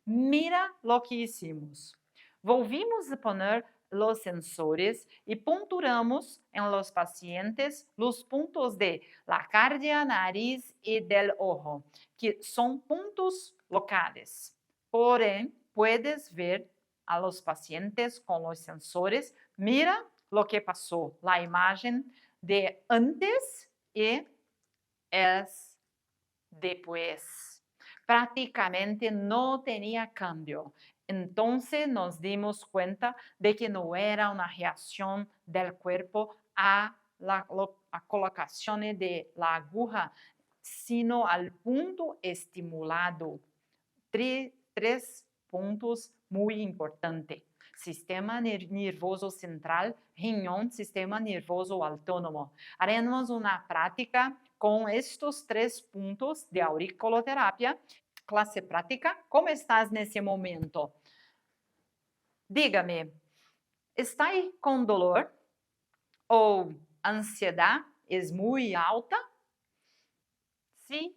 mira lo que hicimos. Volvimos a poner los sensores y punturamos en los pacientes los puntos de la cardia, nariz y del ojo, que son puntos locales. Porém, puedes ver a los pacientes con los sensores. Mira lo que pasó, la imagen de antes y es después. Prácticamente no tenía cambio. Entonces nos dimos cuenta de que no era una reacción del cuerpo a la colocación de la aguja, sino al punto estimulado. Tres puntos muy importantes. Sistema nervoso central, riñón, sistema nervoso autónomo. Haremos una práctica com estes 3 pontos de auriculoterapia. Classe prática, como estás nesse momento? Diga-me, está com dolor? Ou ansiedade é muito alta? Sim.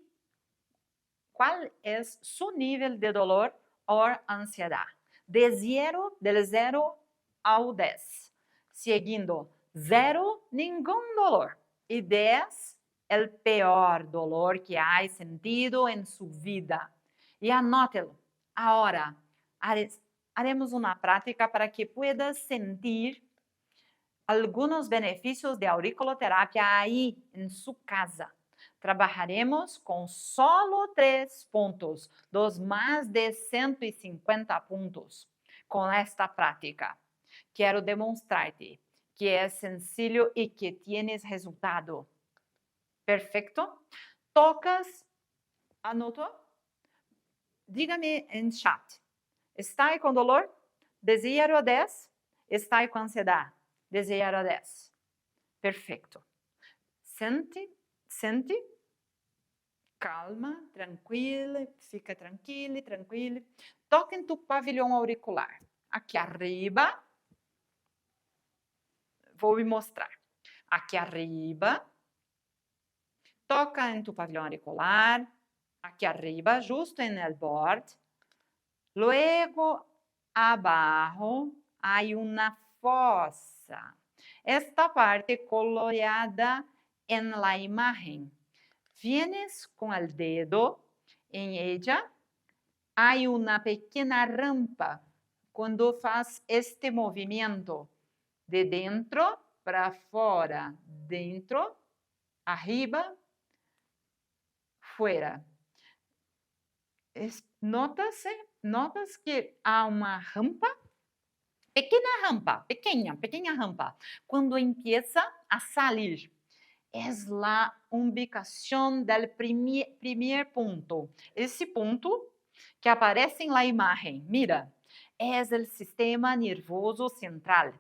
Qual é seu nível de dolor ou ansiedade? De 0 ao 10. Seguindo, 0, nenhum dolor. E 10, o pior dolor que há sentido em sua vida. E anótelo. Agora, haremos uma prática para que puedas sentir alguns benefícios de auriculoterapia aí em sua casa. Trabalharemos com solo 3 pontos, dos mais de 150 pontos. Com esta prática, quero demonstrar-te que é sencillo e que tienes resultado. Perfeito? Tocas, anotou? Diga-me em chat. Está com dolor? De 0 a 10? Está com ansiedade? De 0 a 10. Perfeito. Sente. Calma, tranquila, fica tranquilo. Toca em tu pavilhão auricular. Aqui arriba. Vou me mostrar. Aqui arriba. Toca em tu pavilhão auricular. Aqui arriba, justo en el borde. Luego, abajo, hay una fosa. Esta parte coloreada en la imagen. Vienes con el dedo en ella. Hay una pequeña rampa cuando faz este movimiento de dentro para fora, dentro, arriba, fuera. Notas que há uma rampa, pequena rampa, quando empieza a salir. Es la ubicación del primer punto. Esse ponto que aparece en la imagen, mira, es el sistema nervoso central.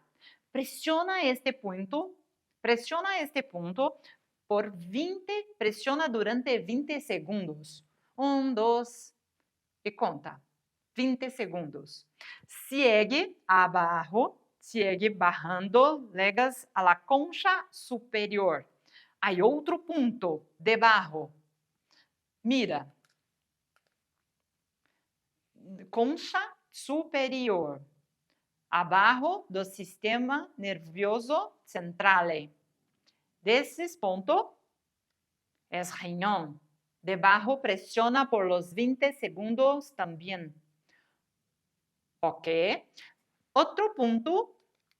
Presiona este punto por 20, presiona durante 20 segundos. 1, 2, e conta. 20 segundos. Sigue abajo, sigue bajando, llegas a la concha superior. Hay outro ponto debaixo. Mira. Concha superior. Abaixo do sistema nervioso central. Desses pontos é riñón. Debajo presiona por los 20 segundos também. Ok. Outro ponto,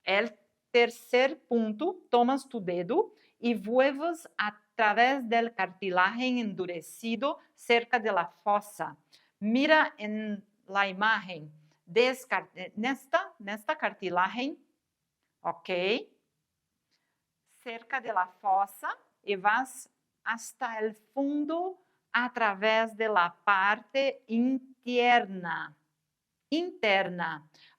el tercer ponto, tomas tu dedo y vuelves a través del cartilagem endurecido cerca de la fosa. Mira en la imagen, nesta cartilagem, ok? Cerca de la fosa y vas hasta el fundo a través de la parte interna.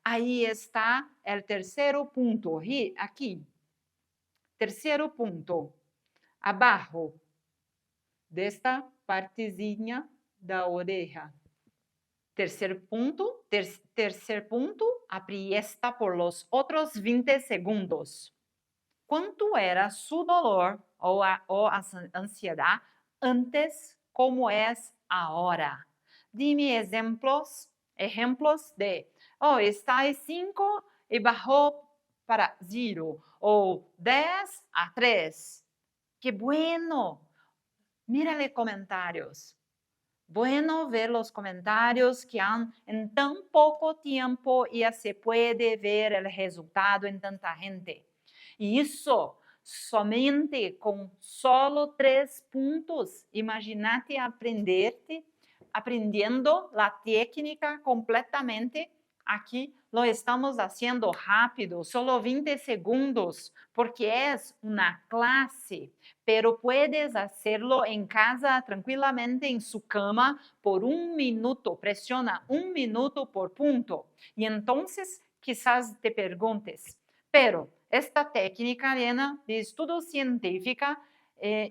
Aí está o terceiro ponto, aqui. Terceiro ponto, abaixo desta partezinha da orelha. Terceiro ponto, aprieta por los outros 20 segundos. Quanto era su dolor ou a ansiedade antes, como é agora? Dime exemplos de, está em 5 e bajou para 0, ou 10 a 3. Que bueno! Mírale comentários. Bueno ver los comentarios que en tan poco tiempo ya se puede ver el resultado en tanta gente. Y eso somente con solo 3 puntos. Imagínate aprendiendo la técnica completamente. Aquí lo estamos haciendo rápido, solo 20 segundos, porque es una clase, pero puedes hacerlo en casa tranquilamente en su cama por 1 minuto, presiona 1 minuto por punto. Y entonces quizás te preguntes, pero esta técnica, Ariana, de estudo científica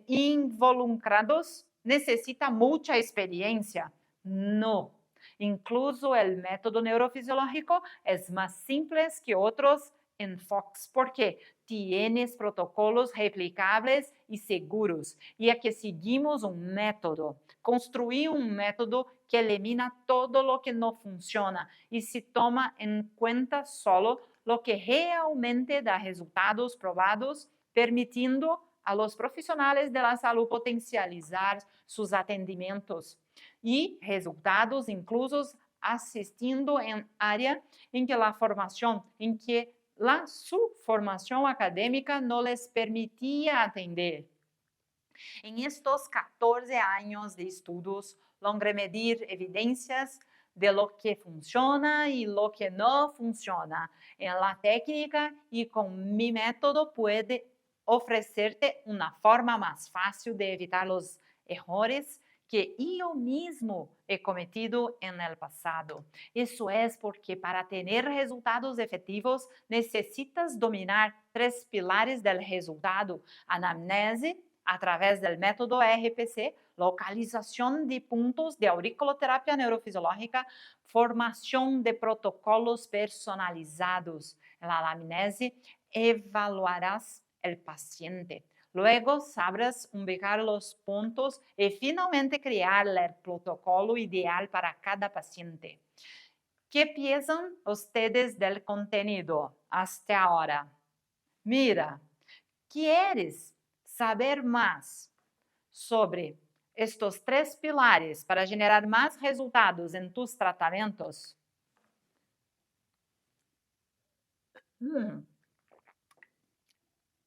involucrados necesita mucha experiencia. No. Incluso el método neurofisiológico es más simple que otros enfoques porque tienes protocolos replicables y seguros. Y aquí seguimos un método. Construí un método que elimina todo lo que no funciona y se toma en cuenta solo lo que realmente da resultados probados, permitiendo a los profissionais de la salud potencializar sus atendimentos e resultados inclusos assistindo em área em que a formação, su formação acadêmica não les permitia atender. Em estes 14 anos de estudos, logré medir evidências de lo que funciona y lo que no funciona en la técnica y con mi método puede ofrecerte una forma más fácil de evitar los errores que yo mismo he cometido en el pasado. Eso es porque para tener resultados efectivos necesitas dominar 3 pilares del resultado: anamnese, a través del método RPC, localización de puntos de auriculoterapia neurofisiológica, formación de protocolos personalizados. En la anamnese evaluarás el paciente. Luego sabrás ubicar los puntos y finalmente crear el protocolo ideal para cada paciente. ¿Qué piensan ustedes del contenido hasta ahora? Mira, ¿quieres saber más sobre estos 3 pilares para generar más resultados en tus tratamientos?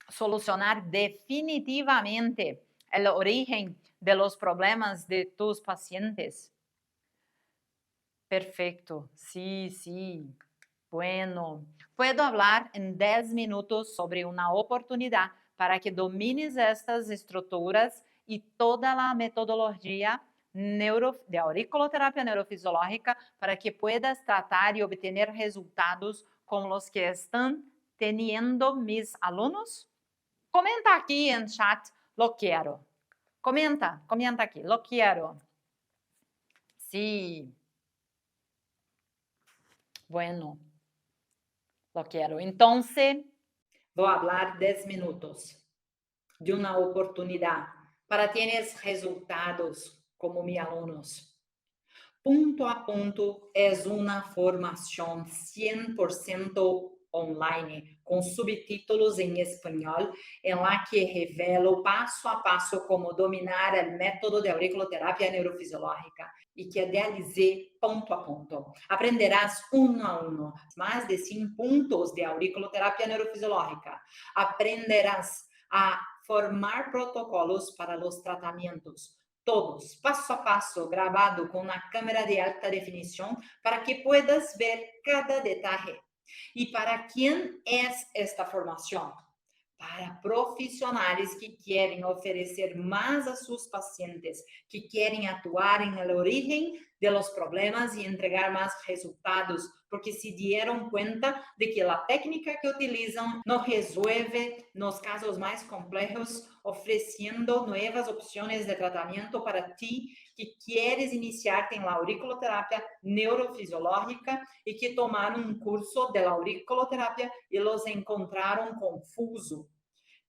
Solucionar definitivamente el origen de los problemas de tus pacientes. Perfecto, sí. Bueno, puedo hablar en 10 minutos sobre una oportunidad para que domines estas estruturas y toda la metodología de auriculoterapia neurofisiológica para que puedas tratar y obtener resultados como los que están teniendo mis alumnos? Comenta aquí en chat, lo quiero. Comenta aquí, lo quiero. Sí. Bueno, lo quiero. Entonces, voy a hablar 10 minutos de una oportunidad para tener resultados como mis alumnos. Punto a Punto es una formación 100% online, con subtítulos en español, en la que revelo paso a paso cómo dominar el método de auriculoterapia neurofisiológica y que realicé punto a punto. Aprenderás uno a uno más de 100 puntos de auriculoterapia neurofisiológica. Aprenderás a formar protocolos para los tratamientos, todos, paso a paso, grabado con una cámara de alta definición para que puedas ver cada detalle. ¿Y para quién es esta formación? Para profissionais que querem oferecer mais a seus pacientes, que querem atuar em la origem de los problemas e entregar mais resultados, porque se dieron cuenta de que a técnica que utilizam não resolve nos casos mais complejos, oferecendo novas opções de tratamento para ti que queres iniciar-te em la auriculoterapia neurofisiológica e que tomaram um curso de la auriculoterapia e los encontraram confuso,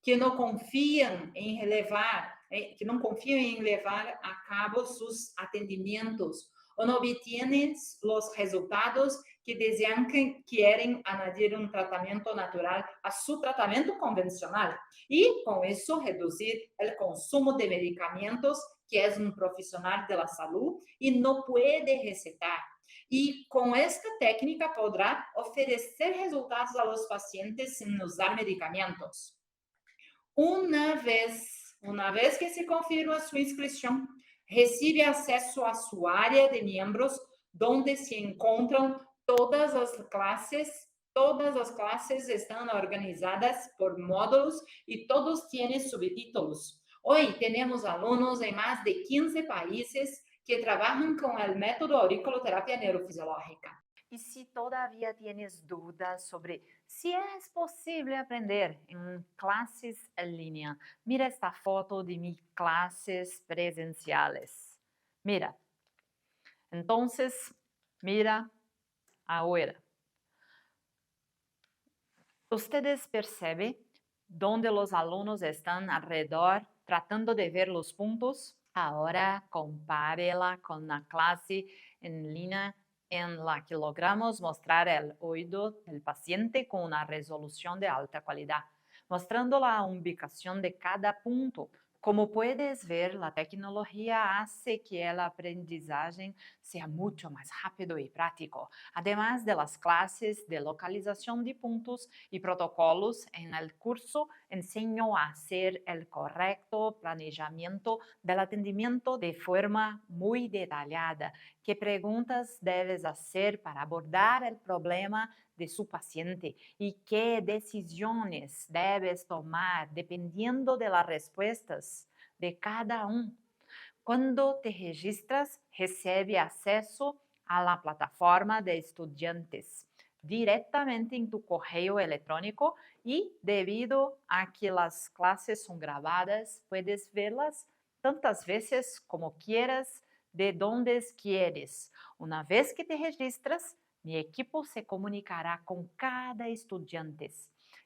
que não confiam em levar a cabo seus atendimentos ou não obtêm os resultados que desejam, que querem añadir um tratamento natural a seu tratamento convencional e, com isso, reduzir o consumo de medicamentos, que é um profissional da saúde e não pode recetar. E com esta técnica poderá oferecer resultados a los pacientes sem usar medicamentos. Una vez que se confirma su inscripción, recibe acceso a su área de miembros, donde se encuentran todas las clases. Todas las clases están organizadas por módulos y todos tienen subtítulos. Hoy tenemos alumnos en más de 15 países que trabajan con el método auriculoterapia neurofisiológica. Y si todavía tienes dudas sobre si es posible aprender en clases en línea, mira esta foto de mis clases presenciales. Mira. Entonces, mira ahora. Ustedes perceben dónde los alumnos están alrededor tratando de ver los puntos? Ahora compárela con la clase en línea en la que logramos mostrar el oído del paciente con una resolución de alta calidad, mostrando la ubicación de cada punto. Como puedes ver, la tecnología hace que el aprendizaje sea mucho más rápido y práctico. Además de las clases de localización de puntos y protocolos en el curso, enseño a hacer el correcto planeamiento del atendimiento de forma muy detallada. ¿Qué preguntas debes hacer para abordar el problema de su paciente y qué decisiones debes tomar dependiendo de las respuestas de cada uno? Cuando te registras, recebe acceso a la plataforma de estudiantes directamente en tu correo electrónico y debido a que las clases son grabadas, puedes verlas tantas veces como quieras, de donde quieres. Una vez que te registras, mi equipo se comunicará con cada estudiante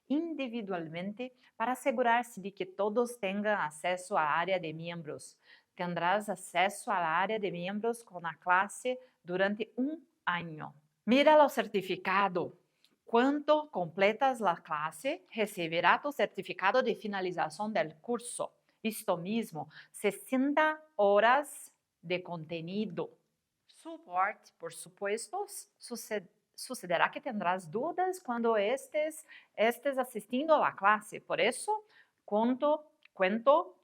individualmente para asegurarse de que todos tengan acceso a área de miembros. Tendrás acceso a la área de miembros con la clase durante un año. Mira el certificado. Cuando completas la clase, recibirás tu certificado de finalización del curso. Esto mismo, 60 horas de contenido. Support, por supuesto, sucederá que tendrás dudas cuando estés asistindo a la clase. Por eso, cuento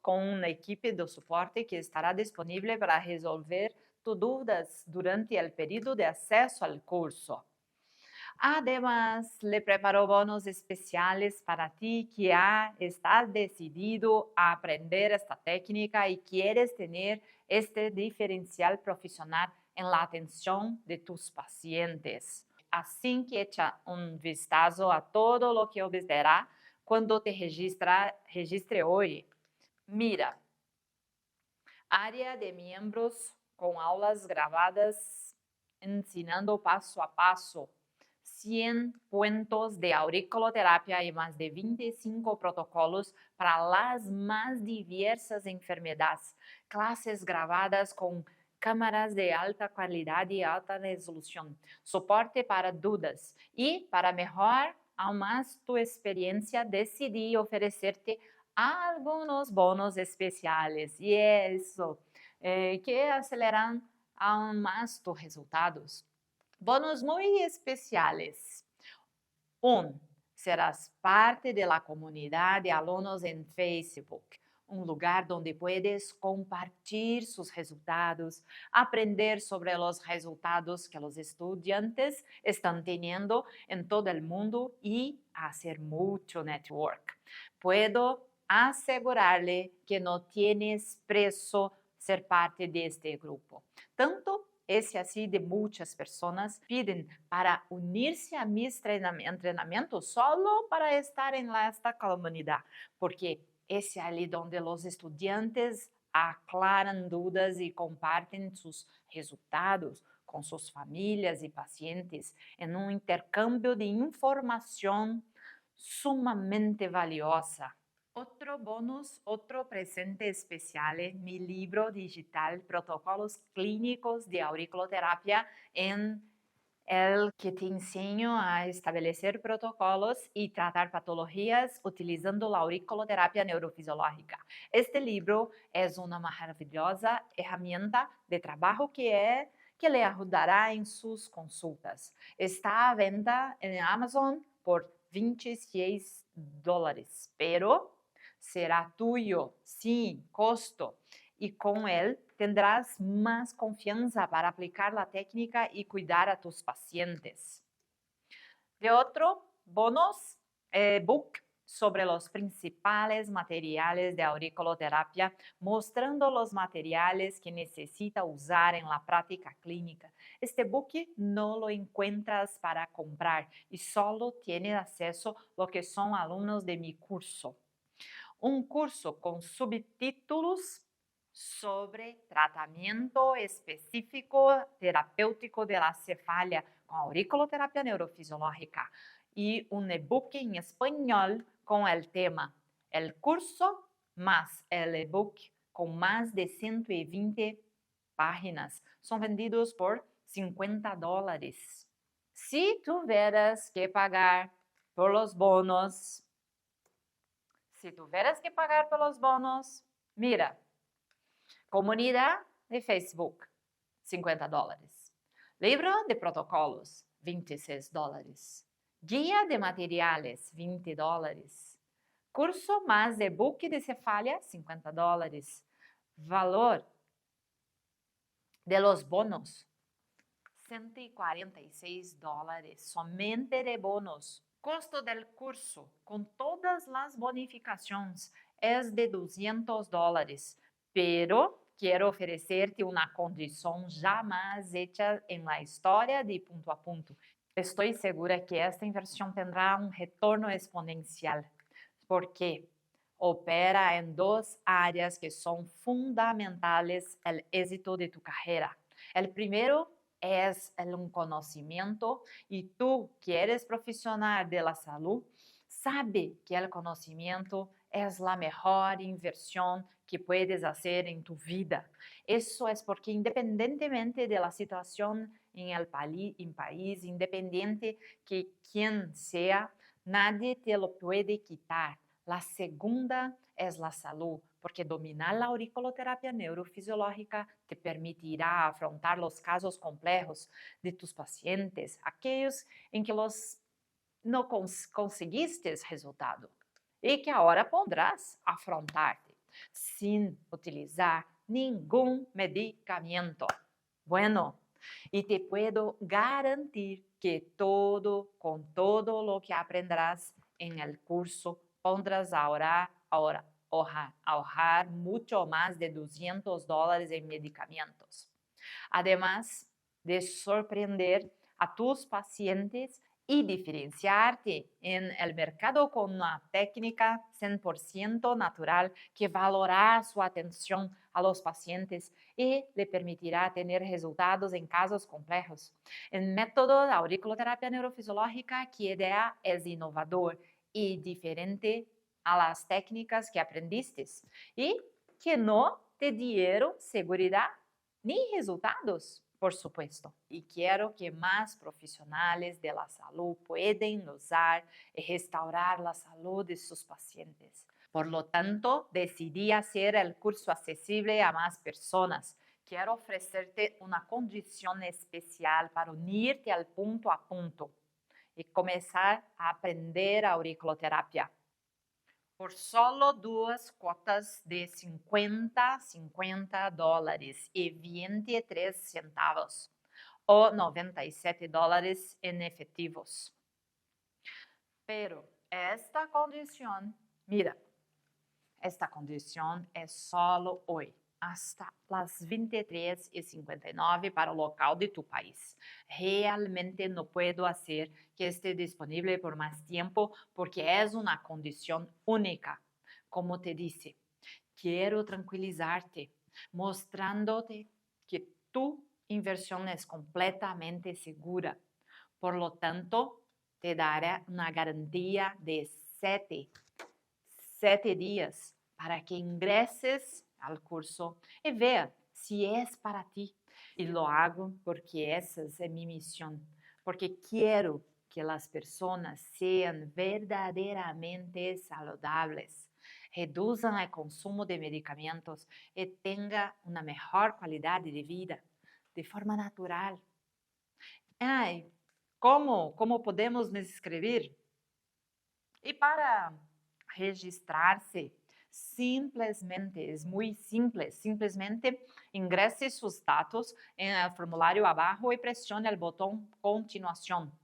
con una equipe de soporte que estará disponible para resolver tus dudas durante el periodo de acceso al curso. Además, le preparo bonos especiales para ti que ya estás decidido a aprender esta técnica y quieres tener este diferencial profesional en la atención de tus pacientes. assim que echa un vistazo a todo lo que observará cuando te registre hoy. Mira, área de miembros con aulas grabadas ensinando paso a paso, 100 puntos de auriculoterapia y más de 25 protocolos para las más diversas enfermedades, clases grabadas con cámaras de alta calidad y alta resolución, soporte para dudas y para mejorar aún más tu experiencia decidí ofrecerte algunos bonos especiales y eso que aceleran aún más tus resultados. Bonos muy especiales. 1. Serás parte de la comunidad de alumnos en Facebook, un lugar donde puedes compartir sus resultados, aprender sobre los resultados que los estudiantes están teniendo en todo el mundo y hacer mucho network. Puedo asegurarle que no tienes precio ser parte de este grupo. Tanto es así de muchas personas piden para unirse a mis entrenamientos solo para estar en esta comunidad, porque es allí donde los estudiantes aclaran dudas y comparten sus resultados con sus familias y pacientes en un intercambio de información sumamente valiosa. Otro bonus, otro presente especial es mi libro digital Protocolos Clínicos de Auriculoterapia, en el que te enseño a establecer protocolos y tratar patologías utilizando la auriculoterapia neurofisiológica. Este libro es una maravillosa herramienta de trabajo que le ayudará en sus consultas. Está a venta en Amazon por $26, pero será tuyo sin costo y con él tendrás más confianza para aplicar la técnica y cuidar a tus pacientes. De otro, bonus, book sobre los principales materiales de auriculoterapia, mostrando los materiales que necesita usar en la práctica clínica. Este book no lo encuentras para comprar y solo tiene acceso lo que son alumnos de mi curso. Un curso con subtítulos sobre tratamiento específico terapéutico de la cefalia con auriculoterapia neurofisiológica y un ebook en español con el tema. El curso más el ebook con más de 120 páginas son vendidos por $50. Si tuvieras que pagar por los bonos, mira, comunidad de Facebook, $50. Libro de protocolos, $26. Guía de materiales, $20. Curso más de book de cefalia, $50. Valor de los bonos, $146, somente de bonos. Costo del curso, con todas las bonificaciones, es de $200, pero quiero ofrecerte una condición jamás hecha en la historia de Punto a Punto. Estoy segura que esta inversión tendrá un retorno exponencial, porque opera en dos áreas que son fundamentales al éxito de tu carrera. El primero es un conocimiento y tú que eres profesional de la salud, sabe que el conocimiento es la mejor inversión que puedes hacer en tu vida. Eso es porque independientemente de la situación en el país, independiente que quien sea, nadie te lo puede quitar. La segunda es la salud, porque dominar la auriculoterapia neurofisiológica te permitirá afrontar los casos complejos de tus pacientes, aquellos en que no conseguiste resultado y que ahora podrás afrontarte sin utilizar ningún medicamento. Bueno, y te puedo garantir que con todo lo que aprenderás en el curso, podrás ahorrar mucho más de $200 en medicamentos. Además de sorprender a tus pacientes y diferenciarte en el mercado con una técnica 100% natural que valorará su atención a los pacientes y le permitirá tener resultados en casos complejos. El método de auriculoterapia neurofisiológica que idea es innovador y diferente a las técnicas que aprendiste y que no te dieron seguridad ni resultados, por supuesto. Y quiero que más profesionales de la salud puedan usar y restaurar la salud de sus pacientes. Por lo tanto, decidí hacer el curso accesible a más personas. Quiero ofrecerte una condición especial para unirte al punto a punto y comenzar a aprender auriculoterapia. Por solo 2 cuotas de $50 y 23 centavos o $97 en efectivos. Pero esta condición, mira, esta condición es solo hoy, hasta las 23:59 para el local de tu país. Realmente no puedo hacer que esté disponible por más tiempo porque es una condición única. Como te dice, quiero tranquilizarte, mostrándote que tu inversión es completamente segura. Por lo tanto, te daré una garantía de 7 días para que ingreses al curso y vea si es para ti. Y lo hago porque esa es mi misión, porque quiero que las personas sean verdaderamente saludables, reduzcan el consumo de medicamentos y tengan una mejor calidad de vida de forma natural. Ay, ¿cómo podemos nos inscrever? Y para registrarse, simplesmente, es muy simple, simplesmente ingrese sus datos en el formulario abajo y presione el botón continuación.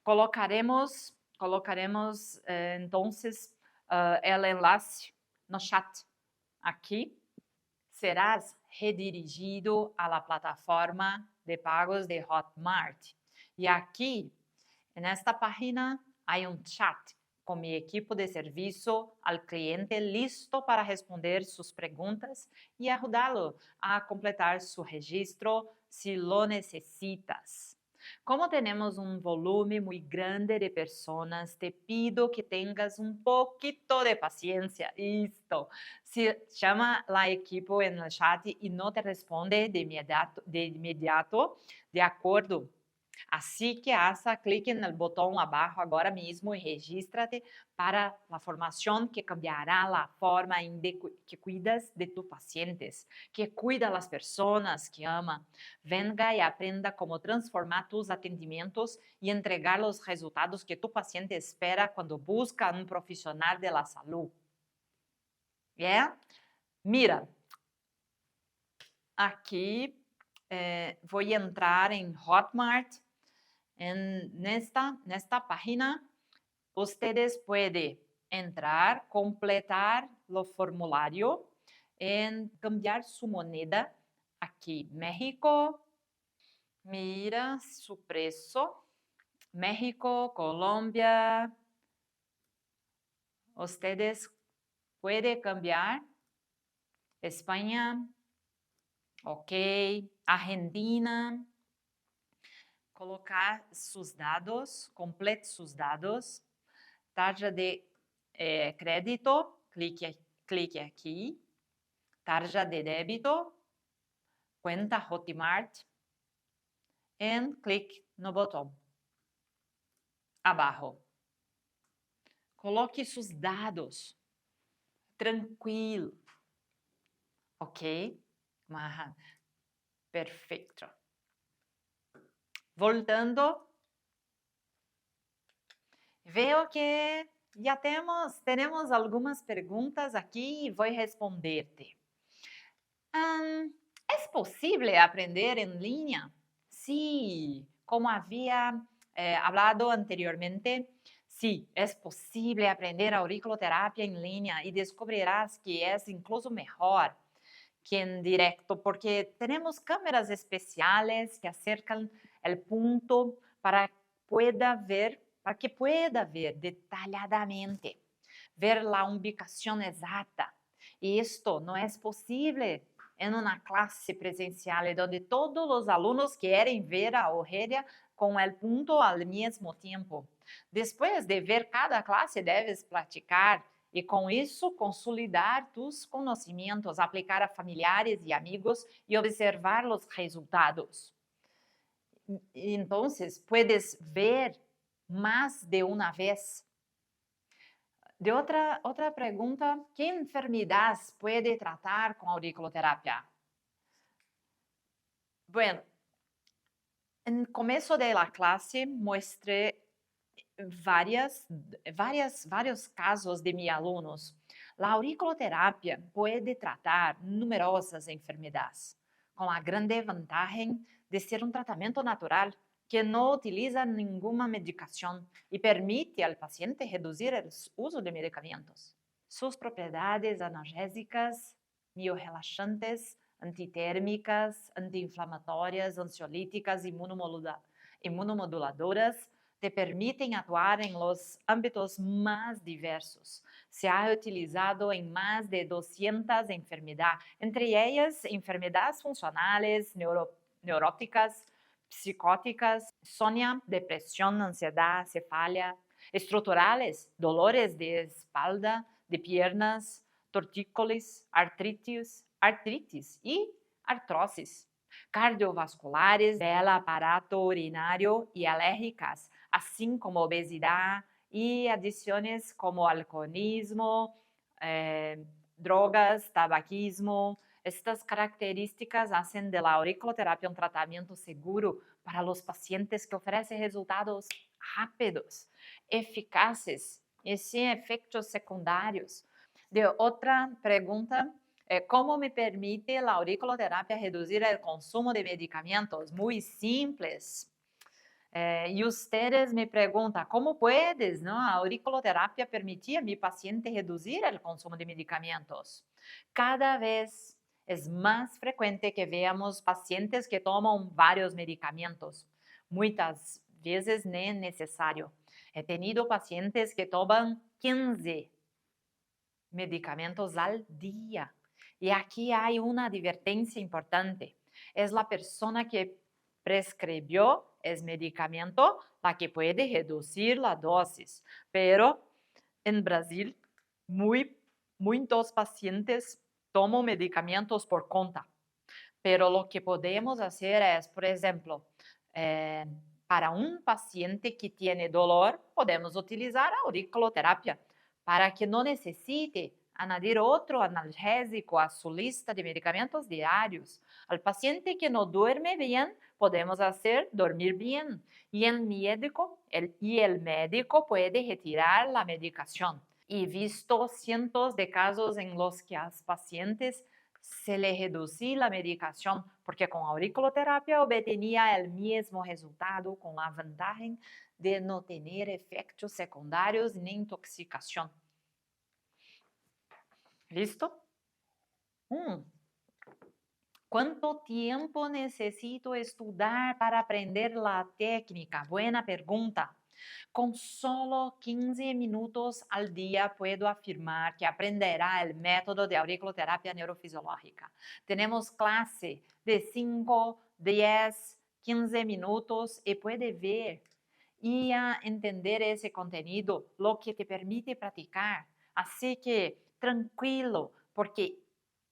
Colocaremos entonces el enlace no chat. Aquí serás redirigido a la plataforma de pagos de Hotmart. Y aquí, en esta página, hay un chat con mi equipo de servicio al cliente listo para responder sus preguntas y ayudarlo a completar su registro si lo necesitas. Como tenemos un volumen muy grande de personas, te pido que tengas un poquito de paciencia. Listo. Si llama la equipo en el chat y no te responde de inmediato, de acuerdo. Así que haz clic en el botón abajo ahora mismo y regístrate para la formación que cambiará la forma en que cuidas de tus pacientes, que cuida a las personas que ama. Venga y aprenda cómo transformar tus atendimentos y entregar los resultados que tu paciente espera cuando busca un profesional de la salud. ¿Bien? Mira, aquí voy a entrar en Hotmart. En esta página, ustedes pueden entrar, completar el formulario, cambiar su moneda. Aquí, México, mira su precio. México, Colombia. Ustedes pueden cambiar. España, ok. Argentina. Colocar sus dados, complete sus dados, tarja de crédito, clique aquí, tarja de débito, cuenta Hotmart, e clique no botão abaixo. Coloque seus dados, tranquilo, ok? Perfeito. Voltando, veo que já temos algumas perguntas aqui e vou responder-te. ¿Es posible aprender en línea? Sí, como había hablado anteriormente, sí, es posible aprender auriculoterapia en línea y descubrirás que es incluso mejor que en directo, porque tenemos cámaras especiales que acercan el punto para que pueda ver detalladamente, ver la ubicación exacta. Y esto no es posible en una clase presencial donde todos los alumnos quieren ver a hoja con el punto al mismo tiempo. Después de ver cada clase, debes practicar y con eso consolidar tus conocimientos, aplicar a familiares y amigos y observar los resultados. Entonces, puedes ver más de una vez. De otra pregunta, ¿qué enfermedad puede tratar con auriculoterapia? Bueno, en el comienzo de la clase mostré varios casos de mis alumnos. La auriculoterapia puede tratar numerosas enfermedades, con la grande ventaja de ser un tratamiento natural que no utiliza ninguna medicación y permite al paciente reducir el uso de medicamentos. Sus propiedades analgésicas, miorelaxantes, antitérmicas, antiinflamatorias, ansiolíticas, inmunomoduladoras, te permitem atuar em los ámbitos mais diversos. Se ha utilizado em mais de 200 enfermedades, entre elas enfermedades funcionais, neuróticas, psicóticas, insônia, depressão, ansiedade, cefalia, estruturales, dolores de espalda, de piernas, tortícolis, artrites e artroses, cardiovasculares, del aparato urinário e alérgicas, assim como obesidade e adições como alcoolismo, drogas, tabaquismo. Estas características hacen de la auriculoterapia un tratamiento seguro para los pacientes que ofrece resultados rápidos, eficaces e sem efeitos secundários. De outra pergunta, ¿cómo me permite la auriculoterapia reducir el consumo de medicamentos? Muy simples. Y ustedes me preguntan, ¿cómo puedes, no, a auriculoterapia permitir a mi paciente reducir el consumo de medicamentos? Cada vez es más frecuente que veamos pacientes que toman varios medicamentos. Muchas veces no es necesario. He tenido pacientes que toman 15 medicamentos al día. Y aquí hay una advertencia importante. Es la persona que prescribió el medicamento la que puede reducir la dosis. Pero en Brasil, muchos pacientes toman medicamentos por conta. Pero lo que podemos hacer es, por ejemplo, para un paciente que tiene dolor, podemos utilizar auriculoterapia para que no necesite añadir otro analgésico a su lista de medicamentos diarios. Al paciente que no duerme bien, podemos hacer dormir bien y el médico puede retirar la medicación. He visto cientos de casos en los que a los pacientes se les reducía la medicación porque con auriculoterapia obtenía el mismo resultado con la ventaja de no tener efectos secundarios ni intoxicación. ¿Listo? ¿Cuánto tiempo necesito estudiar para aprender la técnica? Buena pregunta. Con solo 15 minutos al día puedo afirmar que aprenderá el método de auriculoterapia neurofisiológica. Tenemos clase de 5, 10, 15 minutos y puede ver y entender ese contenido, lo que te permite practicar. Así que tranquilo, porque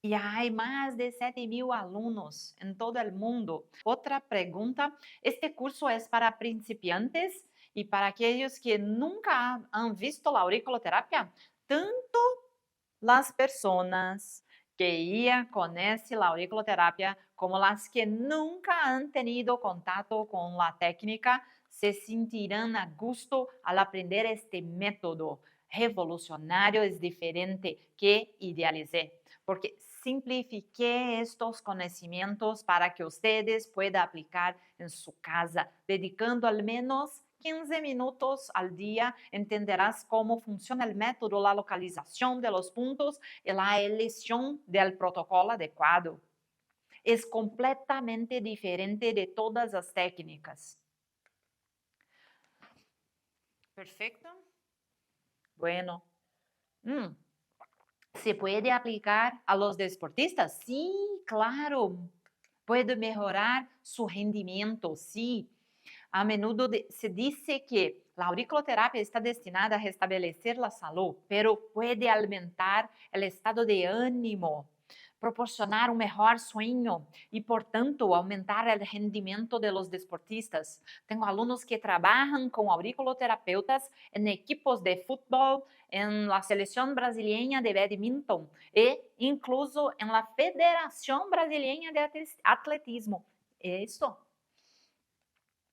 ya hay más de 7,000 alumnos en todo el mundo. Otra pregunta, ¿este curso es para principiantes y para aquellos que nunca han visto la auriculoterapia? Tanto las personas que ya conocen la auriculoterapia como las que nunca han tenido contacto con la técnica se sentirán a gusto al aprender este método revolucionario, es diferente que idealicé, porque simplifiqué estos conocimientos para que ustedes puedan aplicar en su casa, dedicando al menos 15 minutos al día. Entenderás cómo funciona el método, la localización de los puntos y la elección del protocolo adecuado. Es completamente diferente de todas las técnicas. Perfecto. Bueno. ¿Se puede aplicar a los deportistas? Sí, claro. Puede mejorar su rendimiento, sí. A menudo se dice que la auriculoterapia está destinada a restabelecer la salud, pero puede aumentar el estado de ánimo, proporcionar un mejor sueño y, por tanto, aumentar el rendimiento de los deportistas. Tengo alumnos que trabajan con auriculoterapeutas en equipos de fútbol, en la selección brasileña de badminton e incluso en la Federación Brasileña de Atletismo. Eso.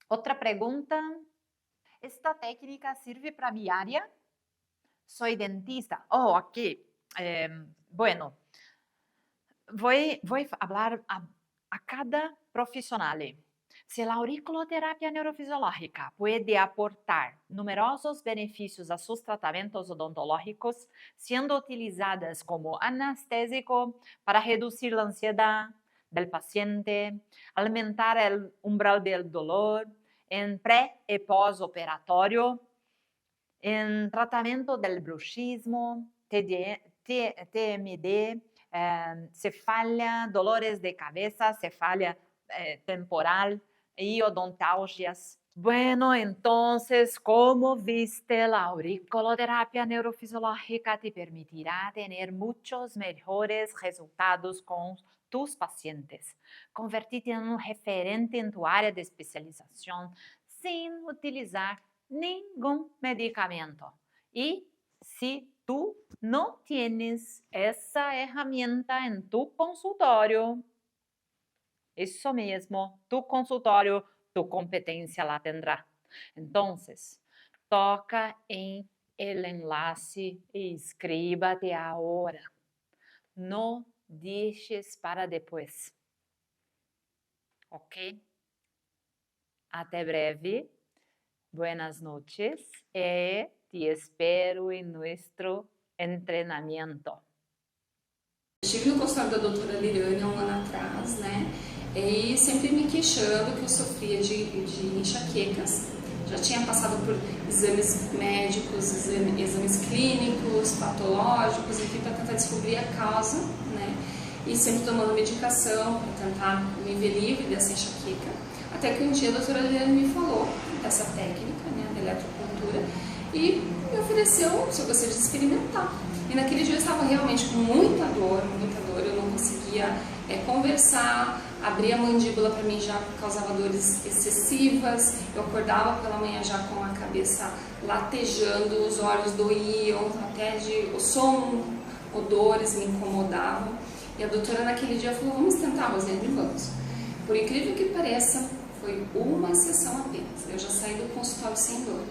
Otra pregunta. ¿Esta técnica sirve para mi área? Soy dentista. Oh, aquí. Bueno, voy a hablar a cada profesional. Se la auriculoterapia neurofisiológica puede aportar numerosos beneficios a sus tratamientos odontológicos, siendo utilizadas como anestésico para reducir la ansiedad del paciente, aumentar el umbral del dolor, en pre y postoperatorio, en tratamiento del bruxismo, TMD, cefalea, dolores de cabeza, cefalea temporal y odontalgias. Bueno, entonces, como viste, la auriculoterapia neurofisiológica te permitirá tener muchos mejores resultados con tus pacientes. Convertirte en un referente en tu área de especialización sin utilizar ningún medicamento. Y si tú no tienes esa herramienta en tu consultorio, eso mismo, tu consultorio, tu competencia la tendrá. Entonces, toca en el enlace y inscríbete ahora. No dejes para después. ¿Ok? Até breve. Buenas noches y te espero en nuestro entrenamiento. Estive no consultório da doutora Liliane há um ano atrás, né? E sempre me queixando que eu sofria de enxaquecas. Já tinha passado por exames médicos, exames clínicos, patológicos, enfim, para tentar descobrir a causa, né? E sempre tomando medicação para tentar me ver livre dessa enxaqueca. Até que um dia a doutora Liliane me falou dessa técnica, né, da eletropuntura, e me ofereceu se eu gostaria de experimentar. E naquele dia eu estava realmente com muita dor, eu não conseguia conversar, abrir a mandíbula para mim já causava dores excessivas, eu acordava pela manhã já com a cabeça latejando, os olhos doíam, até o som, odores me incomodavam. E a doutora naquele dia falou, vamos tentar, Rosiane, vamos. Por incrível que pareça, foi uma sessão apenas, eu já saí do consultório sem dor.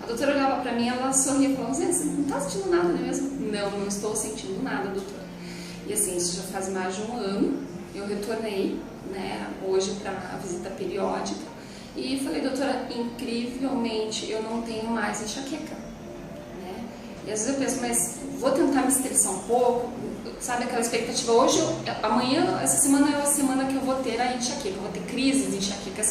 A doutora olhava para mim, ela sorria e falou, Rosiane, você não está sentindo nada, não é mesmo? Não estou sentindo nada, doutora. E assim, isso já faz mais de um ano, eu retornei, né, hoje para a visita periódica e falei, doutora, incrivelmente eu não tenho mais enxaqueca, né? E às vezes eu penso, mas vou tentar me estressar um pouco, sabe aquela expectativa, hoje, amanhã, essa semana é a semana que eu vou ter a enxaqueca, eu vou ter crises de enxaqueca,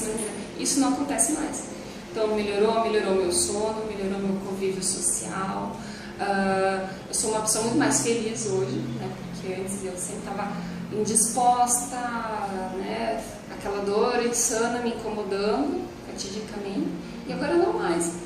isso não acontece mais. Então melhorou meu sono, melhorou meu convívio social, eu sou uma pessoa muito mais feliz hoje, né, porque antes eu sempre estava indisposta, né, aquela dor insana me incomodando, fatidicamente, e agora não mais.